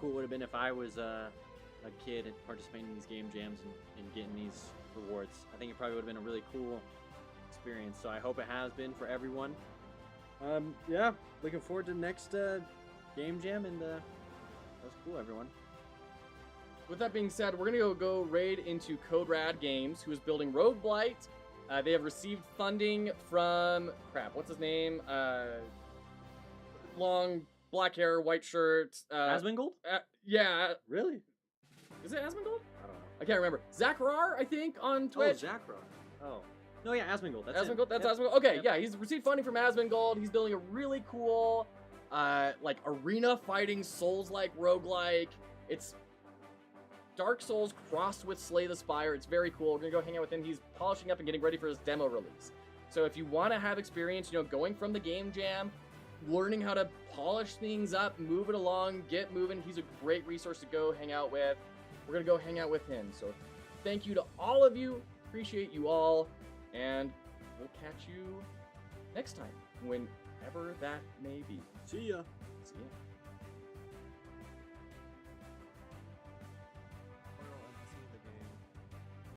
cool it would have been if I was a kid and participating in these game jams and getting these rewards. I think it probably would have been a really cool experience. So I hope it has been for everyone. Yeah, looking forward to the next game jam, and that's cool, everyone. With that being said, we're going to go raid into Code Rad Games, who is building Rogue Blight. They have received funding from, what's his name? Long black hair, white shirt. Asmongold? Yeah. Really? Is it Asmongold? I don't know. I can't remember. Zachrar, I think, on Twitch. Oh, Zachrar. Oh. No, yeah, Asmongold. That's Asmongold. That's yep. Asmongold. Okay, Yep. yeah, he's received funding from Asmongold. He's building a really cool, arena fighting Souls-like roguelike. It's Dark Souls crossed with Slay the Spire. It's very cool. We're gonna go hang out with him. He's polishing up and getting ready for his demo release. So if you want to have experience, going from the game jam, learning how to polish things up, move it along, get moving, he's a great resource to go hang out with. We're gonna go hang out with him. So thank you to all of you. Appreciate you all. And we'll catch you next time, whenever that may be. See ya.